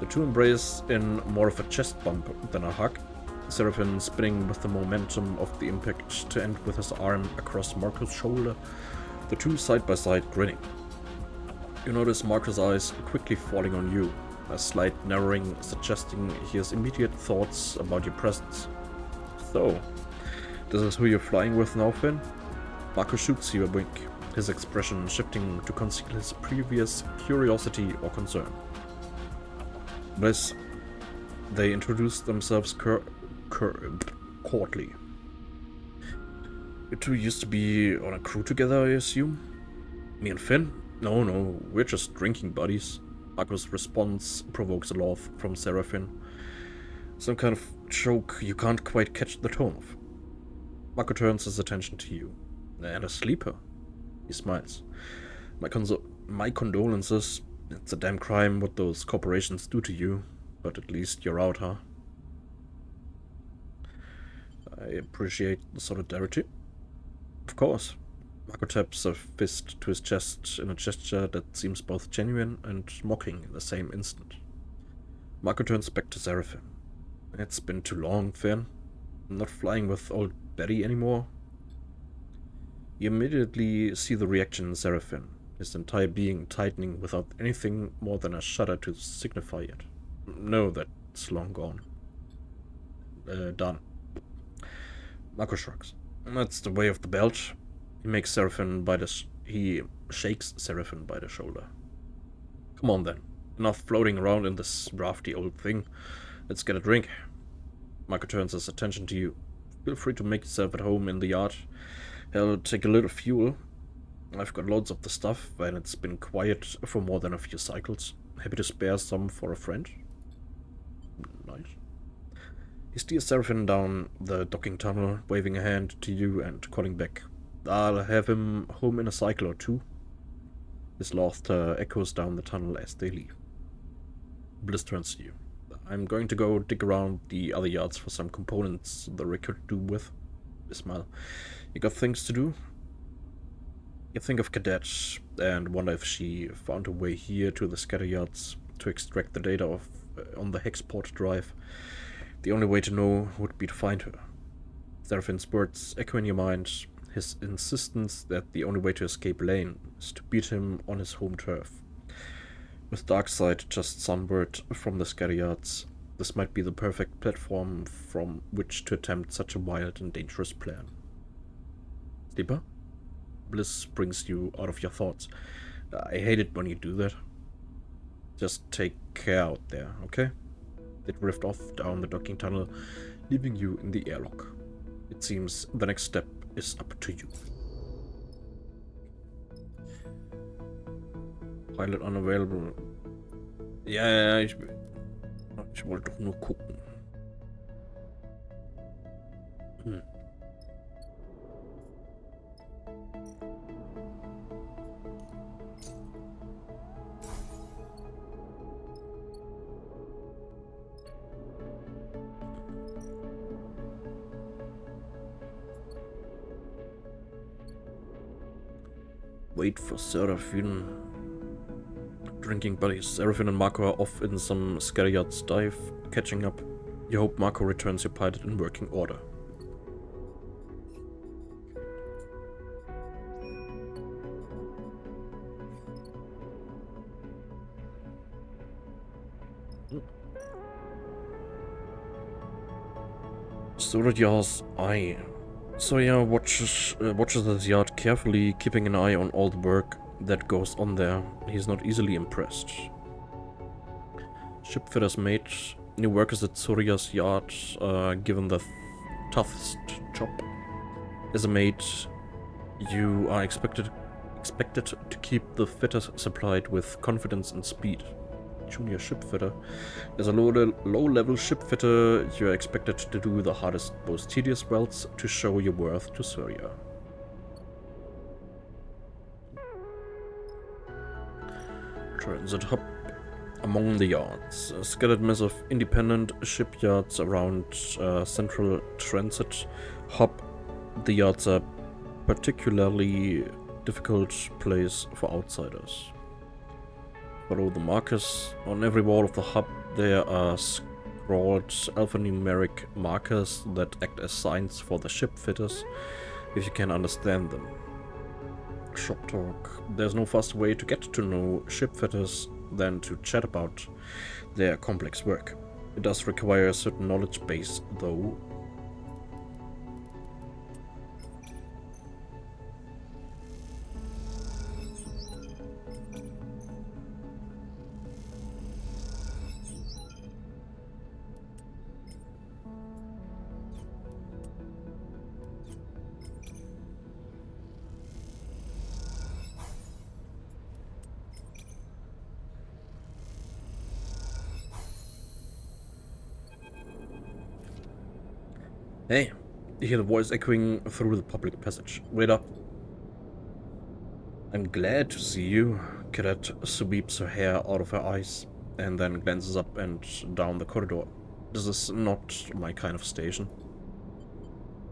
The two embrace in more of a chest bump than a hug, Seraphim spinning with the momentum of the impact to end with his arm across Marco's shoulder, the two side by side grinning. You notice Marco's eyes quickly falling on you, a slight narrowing suggesting he has immediate thoughts about your presence. So, this is who you're flying with now, Finn? Marco shoots you a wink, his expression shifting to conceal his previous curiosity or concern. Bliss. They introduce themselves courtly. You two used to be on a crew together, I assume? Me and Finn? No, we're just drinking buddies. Marco's response provokes a laugh from Seraphim. Some kind of joke you can't quite catch the tone of. Marco turns his attention to you. And a sleeper. He smiles. My condolences. It's a damn crime what those corporations do to you. But at least you're out, huh? I appreciate the solidarity. Of course. Marco taps a fist to his chest in a gesture that seems both genuine and mocking in the same instant. Marco turns back to Seraphim. It's been too long, Finn. I'm not flying with old Betty anymore. You immediately see the reaction in Seraphim, his entire being tightening without anything more than a shudder to signify it. No, that's long gone. Done. Marco shrugs. That's the way of the belt. He shakes Seraphim by the shoulder. Come on then. Enough floating around in this drafty old thing. Let's get a drink. Marco turns his attention to you. Feel free to make yourself at home in the yard. Hell, take a little fuel. I've got loads of the stuff, and it's been quiet for more than a few cycles. Happy to spare some for a friend. Nice. He steers Seraphim down the docking tunnel, waving a hand to you and calling back. I'll have him home in a cycle or two. His laughter echoes down the tunnel as they leave. Bliss turns to you. I'm going to go dig around the other yards for some components the rig could do with. You smile. You got things to do? You think of Cadet and wonder if she found her way here to the scatter yards to extract the data on the Hexport drive. The only way to know would be to find her. Seraphim's words echo in your mind, his insistence that the only way to escape Lane is to beat him on his home turf. With Darkseid just sunward from the scatter yards, this might be the perfect platform from which to attempt such a wild and dangerous plan. Sleeper? Bliss brings you out of your thoughts. I hate it when you do that. Just take care out there, okay? They drift off down the docking tunnel, leaving you in the airlock. It seems the next step is up to you. Pilot unavailable. Ja, ich wollte doch nur gucken. Wait for Seraphim. Drinking buddies. Seraphim and Marco are off in some Scatteryard's dive, catching up. You hope Marco returns your pilot in working order. Suradyar's eye. Sawyer watches the yard carefully, keeping an eye on all the work that goes on there. He's not easily impressed. Shipfitter's mate. New workers at Suradyar's yard are given the toughest job. As a mate, you are expected to keep the fitters supplied with confidence and speed. Junior shipfitter. As a low-level shipfitter, you are expected to do the hardest, most tedious welds to show your worth to Surya. Transit hub. Among the yards, a scattered mess of independent shipyards around central transit hub. The yards are particularly difficult place for outsiders. Follow the markers. On every wall of the hub there are scrawled alphanumeric markers that act as signs for the ship fitters, if you can understand them. Shop talk. There's no faster way to get to know ship fitters than to chat about their complex work. It does require a certain knowledge base, though. Hey, you hear the voice echoing through the public passage. Wait up. I'm glad to see you. Cadet sweeps her hair out of her eyes and then glances up and down the corridor. This is not my kind of station.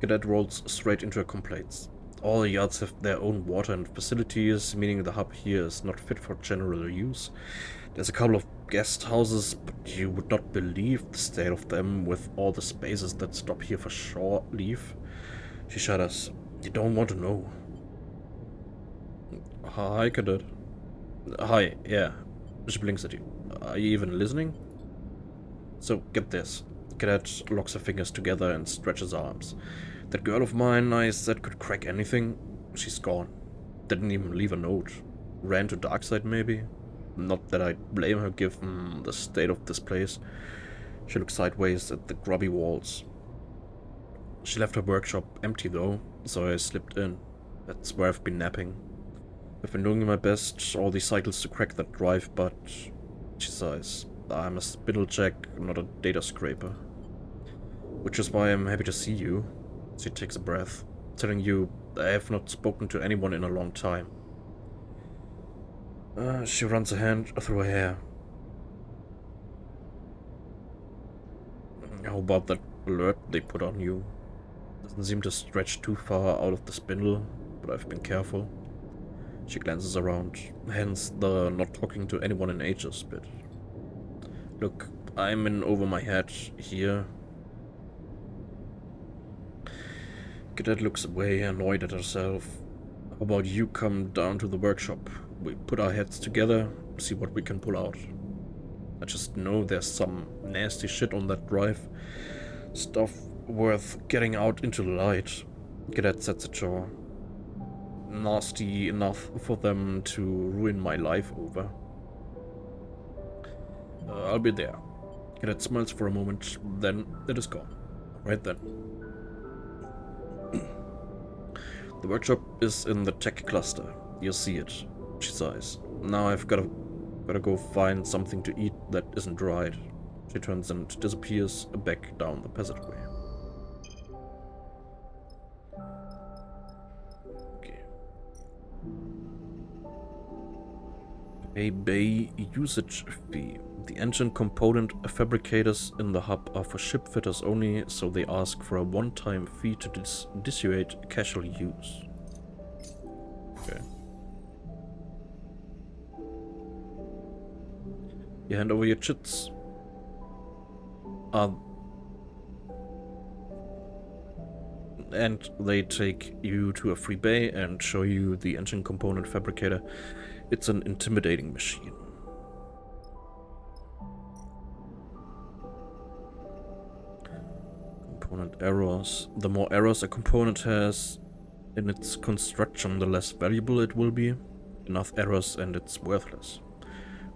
Cadet rolls straight into her complaints. All the yards have their own water and facilities, meaning the hub here is not fit for general use. There's a couple of guest houses, but you would not believe the state of them with all the spaces that stop here for shore leave. She shudders. You don't want to know. Hi, Cadet. Hi, yeah. She blinks at you. Are you even listening? So, get this. Cadet locks her fingers together and stretches her arms. That girl of mine I said could crack anything, she's gone. Didn't even leave a note. Ran to Darkside, maybe? Not that I'd blame her given the state of this place. She looks sideways at the grubby walls. She left her workshop empty though, so I slipped in. That's where I've been napping. I've been doing my best, all these cycles to crack that drive, but... She sighs. I'm a spindlejack, not a data scraper. Which is why I'm happy to see you. She takes a breath, telling you I have not spoken to anyone in a long time. She runs a hand through her hair. How about that alert they put on you? Doesn't seem to stretch too far out of the spindle, but I've been careful. She glances around, hence the not talking to anyone in ages bit. Look, I'm in over my head here. Cadet looks away, annoyed at herself. How about you come down to the workshop? We put our heads together, see what we can pull out. I just know there's some nasty shit on that drive. Stuff worth getting out into the light. Cadet sets a jaw. Nasty enough for them to ruin my life over. I'll be there. Cadet smiles for a moment, then it is gone. Right then. The workshop is in the tech cluster. You'll see it. She sighs. Now I've gotta go find something to eat that isn't dried. She turns and disappears back down the passageway. Okay. A bay usage fee. The engine component fabricators in the hub are for ship fitters only, so they ask for a one-time fee to dissuade casual use. Okay. You hand over your chits. And they take you to a free bay and show you the engine component fabricator. It's an intimidating machine. Component errors. The more errors a component has in its construction, the less valuable it will be. Enough errors and it's worthless.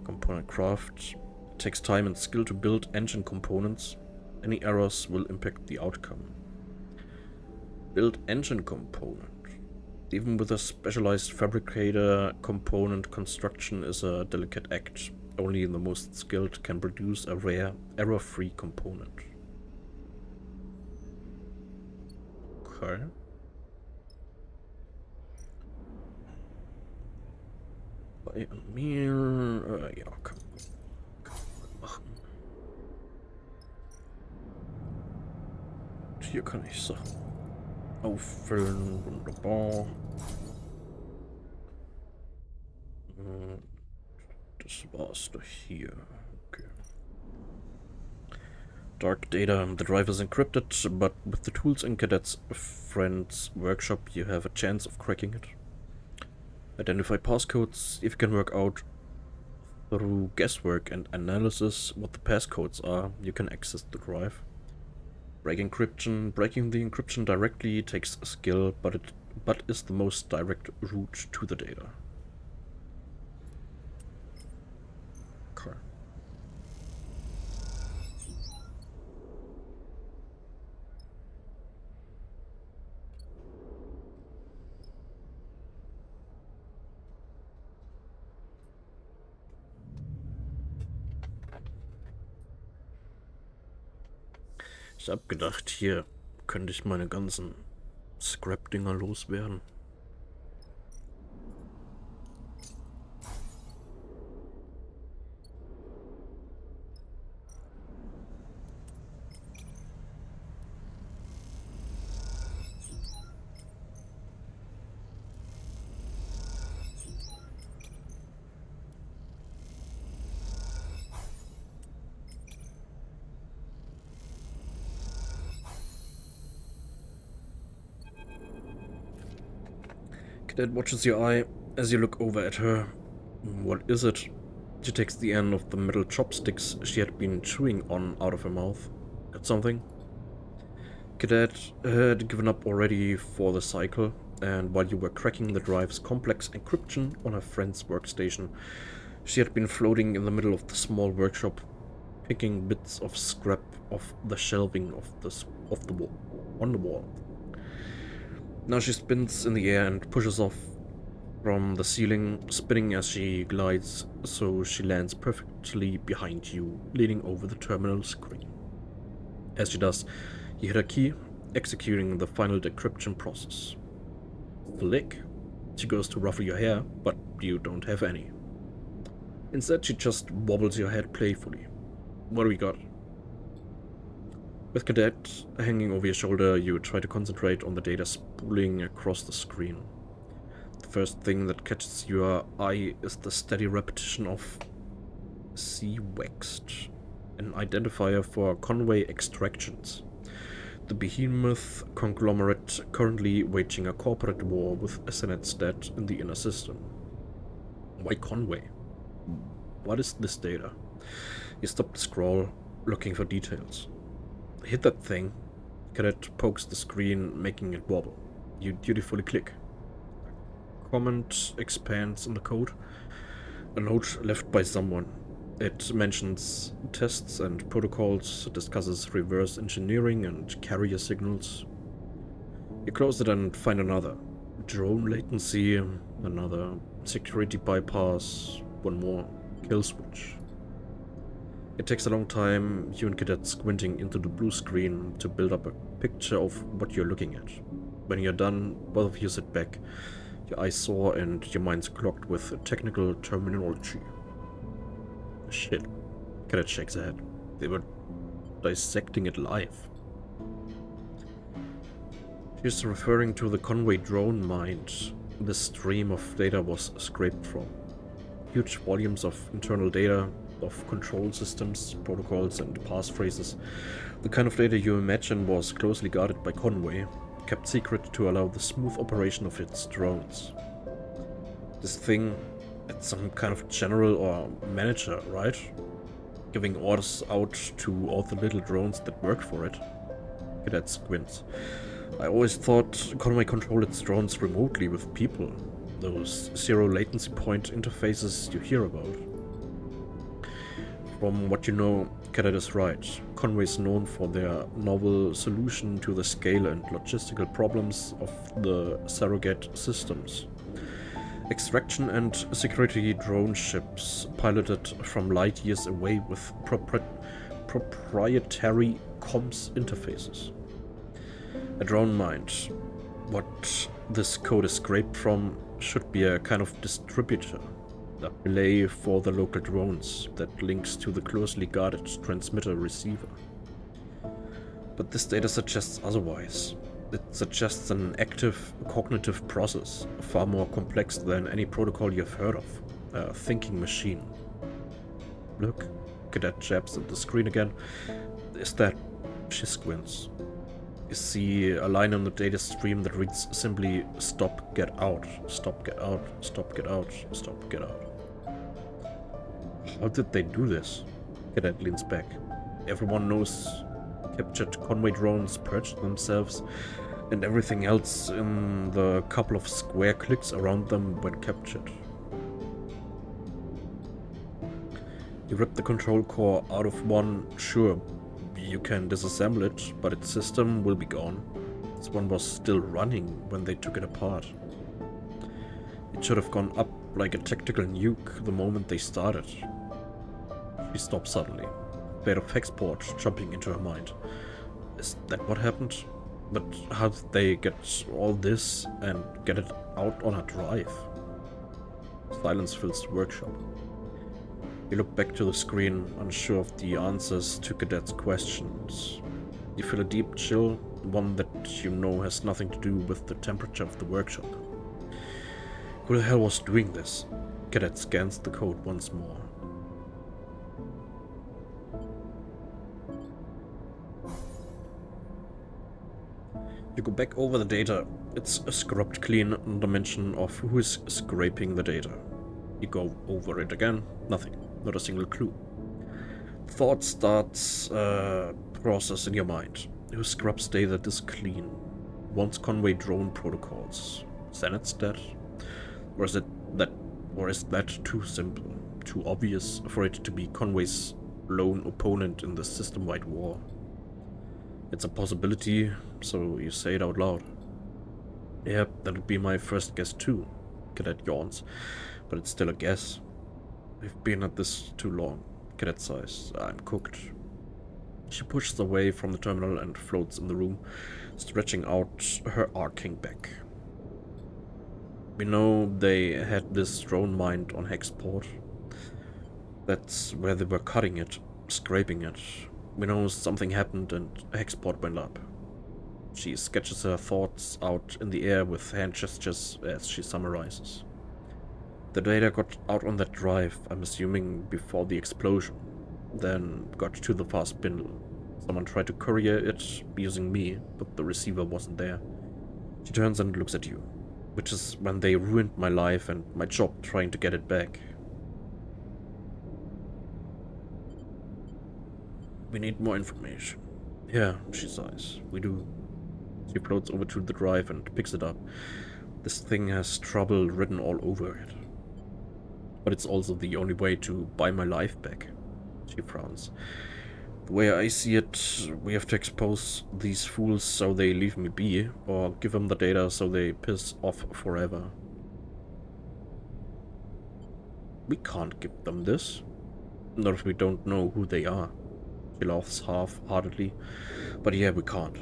Component craft. It takes time and skill to build engine components. Any errors will impact the outcome. Build engine component. Even with a specialized fabricator, component construction is a delicate act. Only the most skilled can produce a rare, error-free component. Okay. Buy a meal. Ja, kann man machen. Und hier kann ich Sachen auffüllen. Wunderbar. Das war's doch hier. Okay. Dark data. The drive is encrypted, but with the tools in Cadet's friend's workshop, you have a chance of cracking it. Identify passcodes. If you can work out through guesswork and analysis what the passcodes are, you can access the drive. Break encryption. Breaking the encryption directly takes skill, but is the most direct route to the data. Okay. Ich hab gedacht, hier könnte ich meine ganzen Scrap-Dinger loswerden. Cadet watches your eye as you look over at her. What is it? She takes the end of the metal chopsticks she had been chewing on out of her mouth. Got something? Cadet had given up already for the cycle, and while you were cracking the drive's complex encryption on her friend's workstation, she had been floating in the middle of the small workshop, picking bits of scrap off the shelving of the wall, on the wall. Now she spins in the air and pushes off from the ceiling, spinning as she glides, so she lands perfectly behind you, leaning over the terminal screen. As she does, you hit a key, executing the final decryption process. Flick. She goes to ruffle your hair, but you don't have any. Instead, she just wobbles your head playfully. What do we got? With Cadet hanging over your shoulder, you try to concentrate on the data spooling across the screen. The first thing that catches your eye is the steady repetition of CWEXT, an identifier for Conway Extractions, the behemoth conglomerate currently waging a corporate war with Senate in the inner system. Why Conway? What is this data? You stop the scroll, looking for details. Hit that thing. Cadet pokes the screen, making it wobble. You dutifully click. A comment expands in the code. A note left by someone. It mentions tests and protocols, discusses reverse engineering and carrier signals. You close it and find another. Drone latency, another security bypass, one more kill switch. It takes a long time, you and Cadet squinting into the blue screen to build up a picture of what you're looking at. When you're done, both of you sit back, your eyes sore and your minds clogged with technical terminology. Shit. Cadet shakes her head. They were dissecting it live. She's referring to the Conway drone mind this stream of data was scraped from. Huge volumes of internal data, of control systems, protocols, and passphrases. The kind of data you imagine was closely guarded by Conway, kept secret to allow the smooth operation of its drones. This thing had some kind of general or manager, right? Giving orders out to all the little drones that worked for it. Cadet squints. I always thought Conway controlled its drones remotely with people. Those zero latency point interfaces you hear about. From what you know, Cadet is right. Conway is known for their novel solution to the scale and logistical problems of the surrogate systems. Extraction and security drone ships piloted from light years away with proprietary comms interfaces. A drone mind, what this code is scraped from, should be a kind of distributor. A relay for the local drones that links to the closely guarded transmitter-receiver. But this data suggests otherwise. It suggests an active cognitive process, far more complex than any protocol you've heard of. A thinking machine. Look, Cadet jabs at the screen again. Is that... She squints. You see a line on the data stream that reads simply stop, get out, stop, get out, stop, get out, stop, get out. How did they do this? Cadet leans back. Everyone knows captured Conway drones perched themselves and everything else in the couple of square clicks around them when captured. You rip the control core out of one, sure, you can disassemble it, but its system will be gone. This one was still running when they took it apart. It should have gone up like a tactical nuke the moment they started. She stops suddenly, fate of Hexport jumping into her mind. Is that what happened? But how did they get all this and get it out on a drive? Silence fills the workshop. You look back to the screen, unsure of the answers to Cadet's questions. You feel a deep chill, one that you know has nothing to do with the temperature of the workshop. Who the hell was doing this? Cadet scans the code once more. You go back over the data, It's scrubbed clean on the mention of who is scraping the data. You go over it again, nothing, not a single clue. Thought starts process in your mind. Who scrubs data this clean? Wants Conway drone protocols. Senate dead? Or is that too simple, too obvious for it to be Conway's lone opponent in the system-wide war? It's a possibility, so you say it out loud. Yep, that'd be my first guess too. Cadet yawns, but it's still a guess. We've been at this too long. Cadet sighs. I'm cooked. She pushes away from the terminal and floats in the room, stretching out her arcing back. We know they had this drone mined on Hexport. That's where they were cutting it, scraping it. We know something happened and Hexport went up. She sketches her thoughts out in the air with hand gestures as she summarizes. The data got out on that drive, I'm assuming before the explosion, then got to the fast spindle. Someone tried to courier it using me, but the receiver wasn't there. She turns and looks at you, which is when they ruined my life and my job trying to get it back. We need more information. Yeah, she sighs. We do. She floats over to the drive and picks it up. This thing has trouble written all over it. But it's also the only way to buy my life back. She frowns. The way I see it, we have to expose these fools so they leave me be, or give them the data so they piss off forever. We can't give them this. Not if we don't know who they are. She laughs half-heartedly. But yeah, we can't.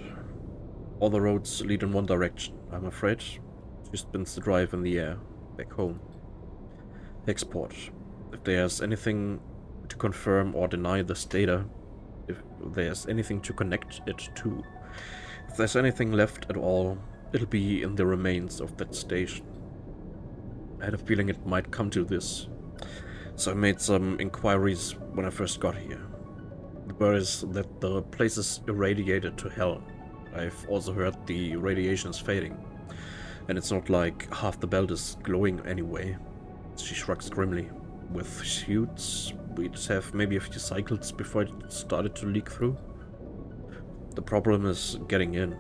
All the roads lead in one direction, I'm afraid. She spins the drive in the air, back home. Export. If there's anything to confirm or deny this data, if there's anything to connect it to, if there's anything left at all, it'll be in the remains of that station. I had a feeling it might come to this, so I made some inquiries when I first got here. The word is that the place is irradiated to hell. I've also heard the radiation is fading, and it's not like half the belt is glowing anyway. She shrugs grimly. With suits, we'd have maybe a few cycles before it started to leak through. The problem is getting in.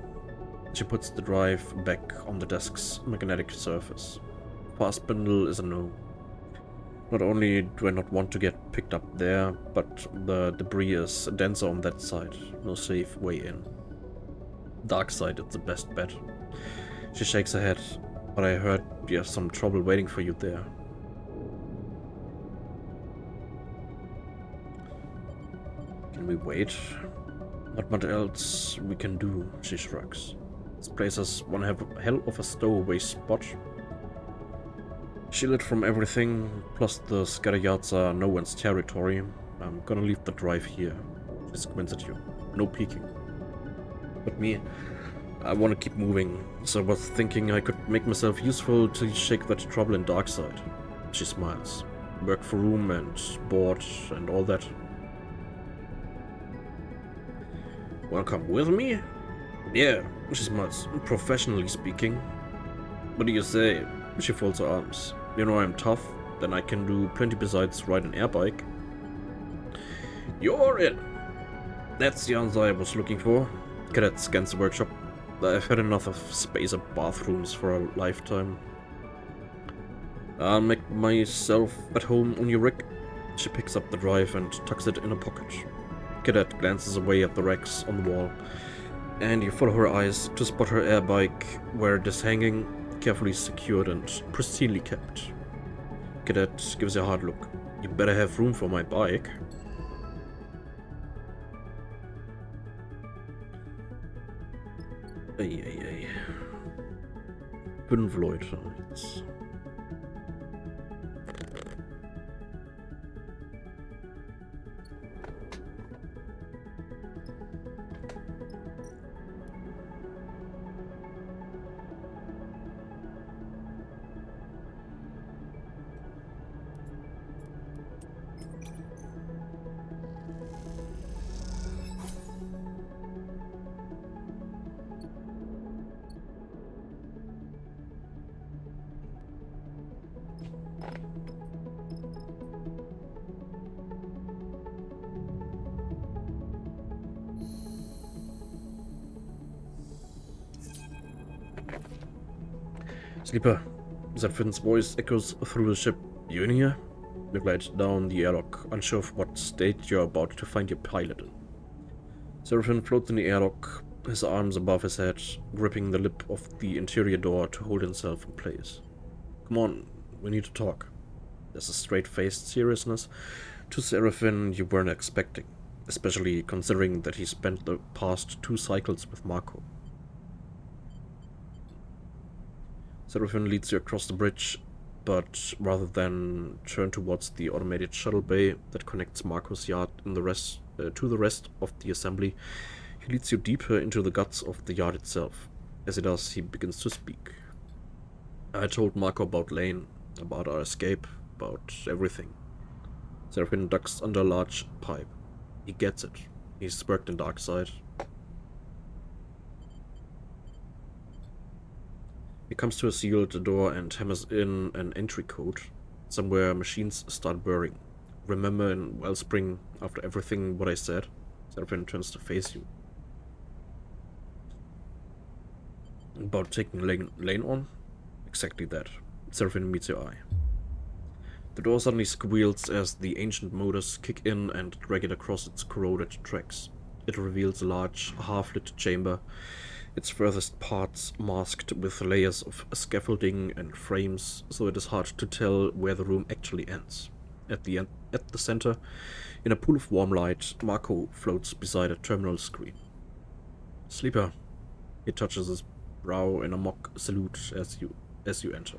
She puts the drive back on the desk's magnetic surface. Fast spindle is a no. Not only do I not want to get picked up there, but the debris is denser on that side. No safe way in. Dark side is the best bet. She shakes her head, but I heard you have some trouble waiting for you there. Can we wait? Not much else we can do, she shrugs. This place is one hell of a stowaway spot. Shielded from everything, plus the scatter yards are no one's territory. I'm gonna leave the drive here. She squints at you. No peeking. But me, I want to keep moving, so I was thinking I could make myself useful to shake that trouble in dark side. She smiles. Work for room and board and all that. Wanna come with me? Yeah, she smiles. Professionally speaking. What do you say? She folds her arms. You know I'm tough, then I can do plenty besides ride an air bike. You're in! That's the answer I was looking for. Cadet scans the workshop. I've had enough of spacer bathrooms for a lifetime. I'll make myself at home on your rig. She picks up the drive and tucks it in a pocket. Cadet glances away at the racks on the wall, and you follow her eyes to spot her air bike where it is hanging, carefully secured and pristinely kept. Cadet gives you a hard look. You better have room for my bike. Ei. 5 Leute jetzt. Sleeper, Seraphine's voice echoes through the ship. You in here? You glide down the airlock, unsure of what state you're about to find your pilot in. Seraphine floats in the airlock, his arms above his head, gripping the lip of the interior door to hold himself in place. Come on, we need to talk. There's a straight-faced seriousness to Seraphine you weren't expecting, especially considering that he spent the past 2 cycles with Marco. Seraphine leads you across the bridge, but rather than turn towards the automated shuttle bay that connects Marco's yard to the rest of the assembly, he leads you deeper into the guts of the yard itself. As he does, he begins to speak. I told Marco about Lane, about our escape, about everything. Seraphine ducks under a large pipe. He gets it. He's worked in Darkside. He comes to a sealed door and hammers in an entry code. Somewhere machines start whirring. Remember in Wellspring, after everything what I said? Seraphine turns to face you. About taking Lane on? Exactly that. Seraphine meets your eye. The door suddenly squeals as the ancient motors kick in and drag it across its corroded tracks. It reveals a large, half-lit chamber, its furthest parts masked with layers of scaffolding and frames, so it is hard to tell where the room actually ends. At the center, in a pool of warm light, Marco floats beside a terminal screen. Sleeper. He touches his brow in a mock salute as you enter.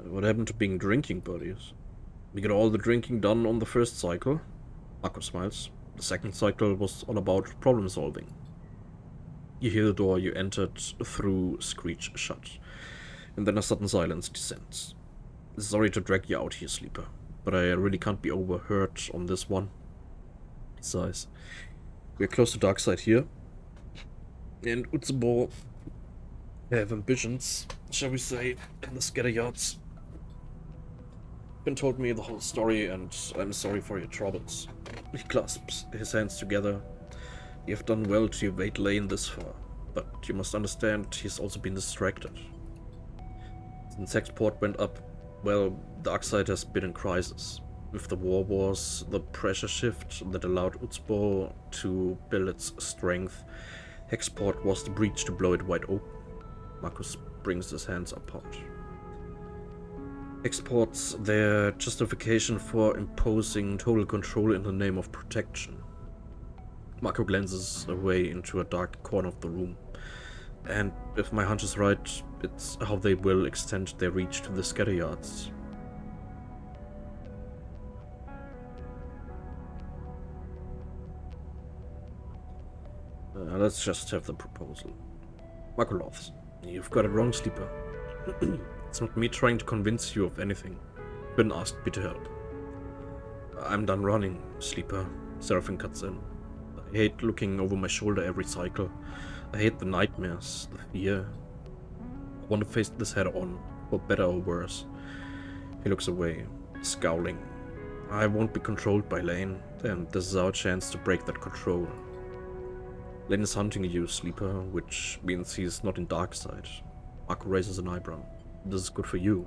What happened to being drinking buddies? We get all the drinking done on the first cycle. Marco smiles. The second cycle was all about problem solving. You hear the door you entered through screech shut, and then a sudden silence descends. Sorry to drag you out here, Sleeper, but I really can't be overheard on this one. He sighs. We're close to Darkside here, and Utsubo have ambitions, shall we say, in the scatter yards. Ben told me the whole story, and I'm sorry for your troubles. He clasps his hands together. You have done well to evade Lane this far, but you must understand he's also been distracted. Since export went up, well, Darkside has been in crisis. With the war wars, the pressure shift that allowed Utsubo to build its strength, Hexport was the breach to blow it wide open. Marcus brings his hands apart. Exports their justification for imposing total control in the name of protection. Marco glances away into a dark corner of the room. And if my hunch is right, it's how they will extend their reach to the scatter yards. Let's just have the proposal. Marco laughs. You've got it wrong, Sleeper. It's not me trying to convince you of anything. Ben asked me to help. I'm done running, Sleeper. Seraphine cuts in. I hate looking over my shoulder every cycle. I hate the nightmares, the fear. I want to face this head on, for better or worse. He looks away, scowling. I won't be controlled by Lane, and this is our chance to break that control. Lane is hunting you, Sleeper, which means he's not in Darkside. Marco raises an eyebrow. This is good for you.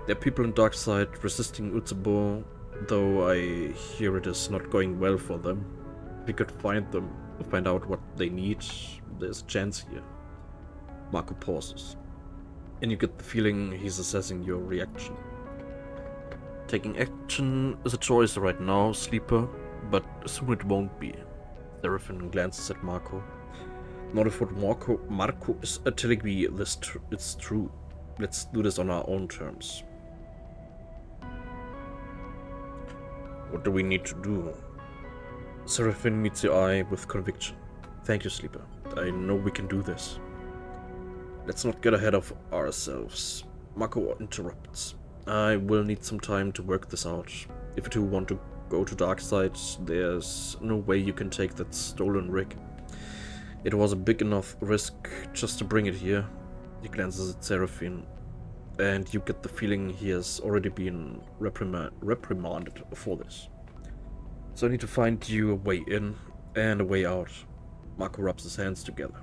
There are people in Darkside resisting Utsubo, though I hear it is not going well for them. If we could find out what they need, there's a chance here. Marco pauses, and you get the feeling he's assessing your reaction. Taking action is a choice right now, Sleeper, but soon it won't be. Seraphine glances at Marco. Not if what Marco is telling me it's true. Let's do this on our own terms. What do we need to do? Seraphine meets your eye with conviction. Thank you, Sleeper. I know we can do this. Let's not get ahead of ourselves. Marco interrupts. I will need some time to work this out. If you two want to go to Darkside, there's no way you can take that stolen rig. It was a big enough risk just to bring it here. He glances at Seraphine, and you get the feeling he has already been reprimanded for this. So I need to find you a way in and a way out. Marco rubs his hands together.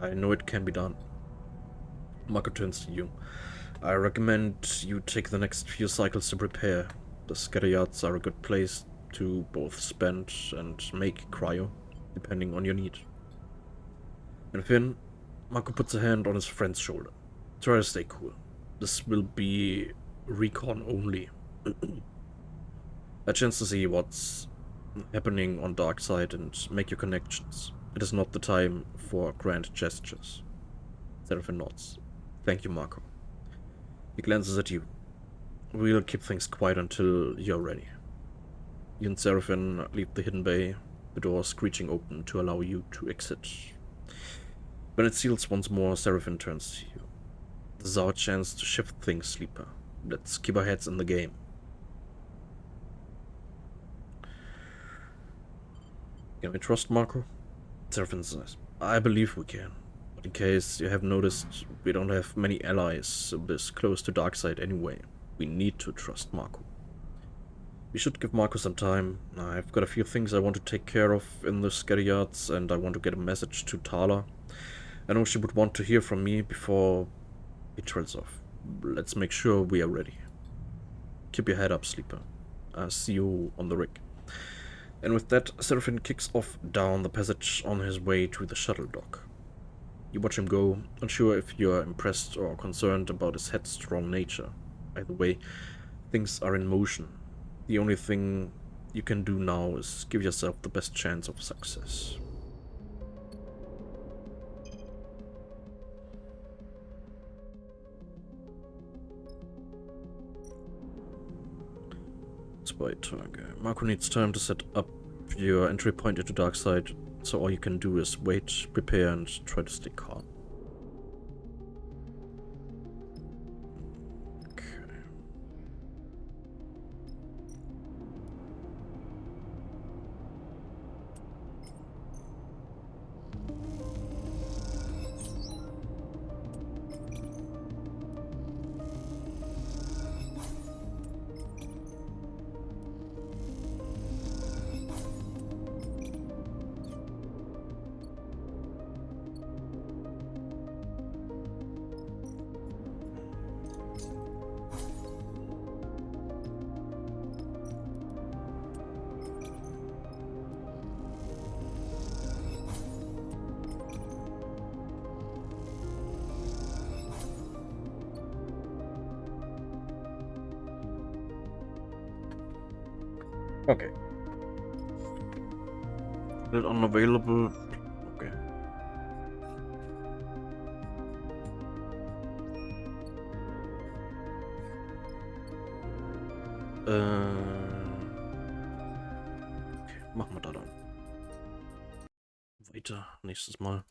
I know it can be done. Marco turns to you. I recommend you take the next few cycles to prepare. The scatter yards are a good place to both spend and make cryo, depending on your need. And Finn, Marco puts a hand on his friend's shoulder. Try to stay cool. This will be recon only. A chance to see what's happening on Darkside and make your connections. It is not the time for grand gestures. Seraphim nods. Thank you, Marco. He glances at you. We'll keep things quiet until you're ready. You and Seraphim leave the hidden bay, the door screeching open to allow you to exit. When it seals once more, Seraphim turns to you. This is our chance to shift things, Sleeper. Let's keep our heads in the game. Can we trust Marco? Seraphim says, I believe we can. But in case you have noticed, we don't have many allies this close to Darkside anyway. We need to trust Marco. We should give Marco some time. I've got a few things I want to take care of in the scatter yards, and I want to get a message to Tala. I know she would want to hear from me before he trails off. Let's make sure we are ready. Keep your head up, Sleeper. I'll see you on the rig. And with that, Seraphim kicks off down the passage on his way to the shuttle dock. You watch him go, unsure if you're impressed or concerned about his headstrong nature. Either way, things are in motion. The only thing you can do now is give yourself the best chance of success. Spy target. Marco needs time to set up your entry point into Darkside, so all you can do is wait, prepare, and try to stay calm. Okay. Still unavailable. Okay. Okay, machen wir da dann. Weiter, nächstes Mal.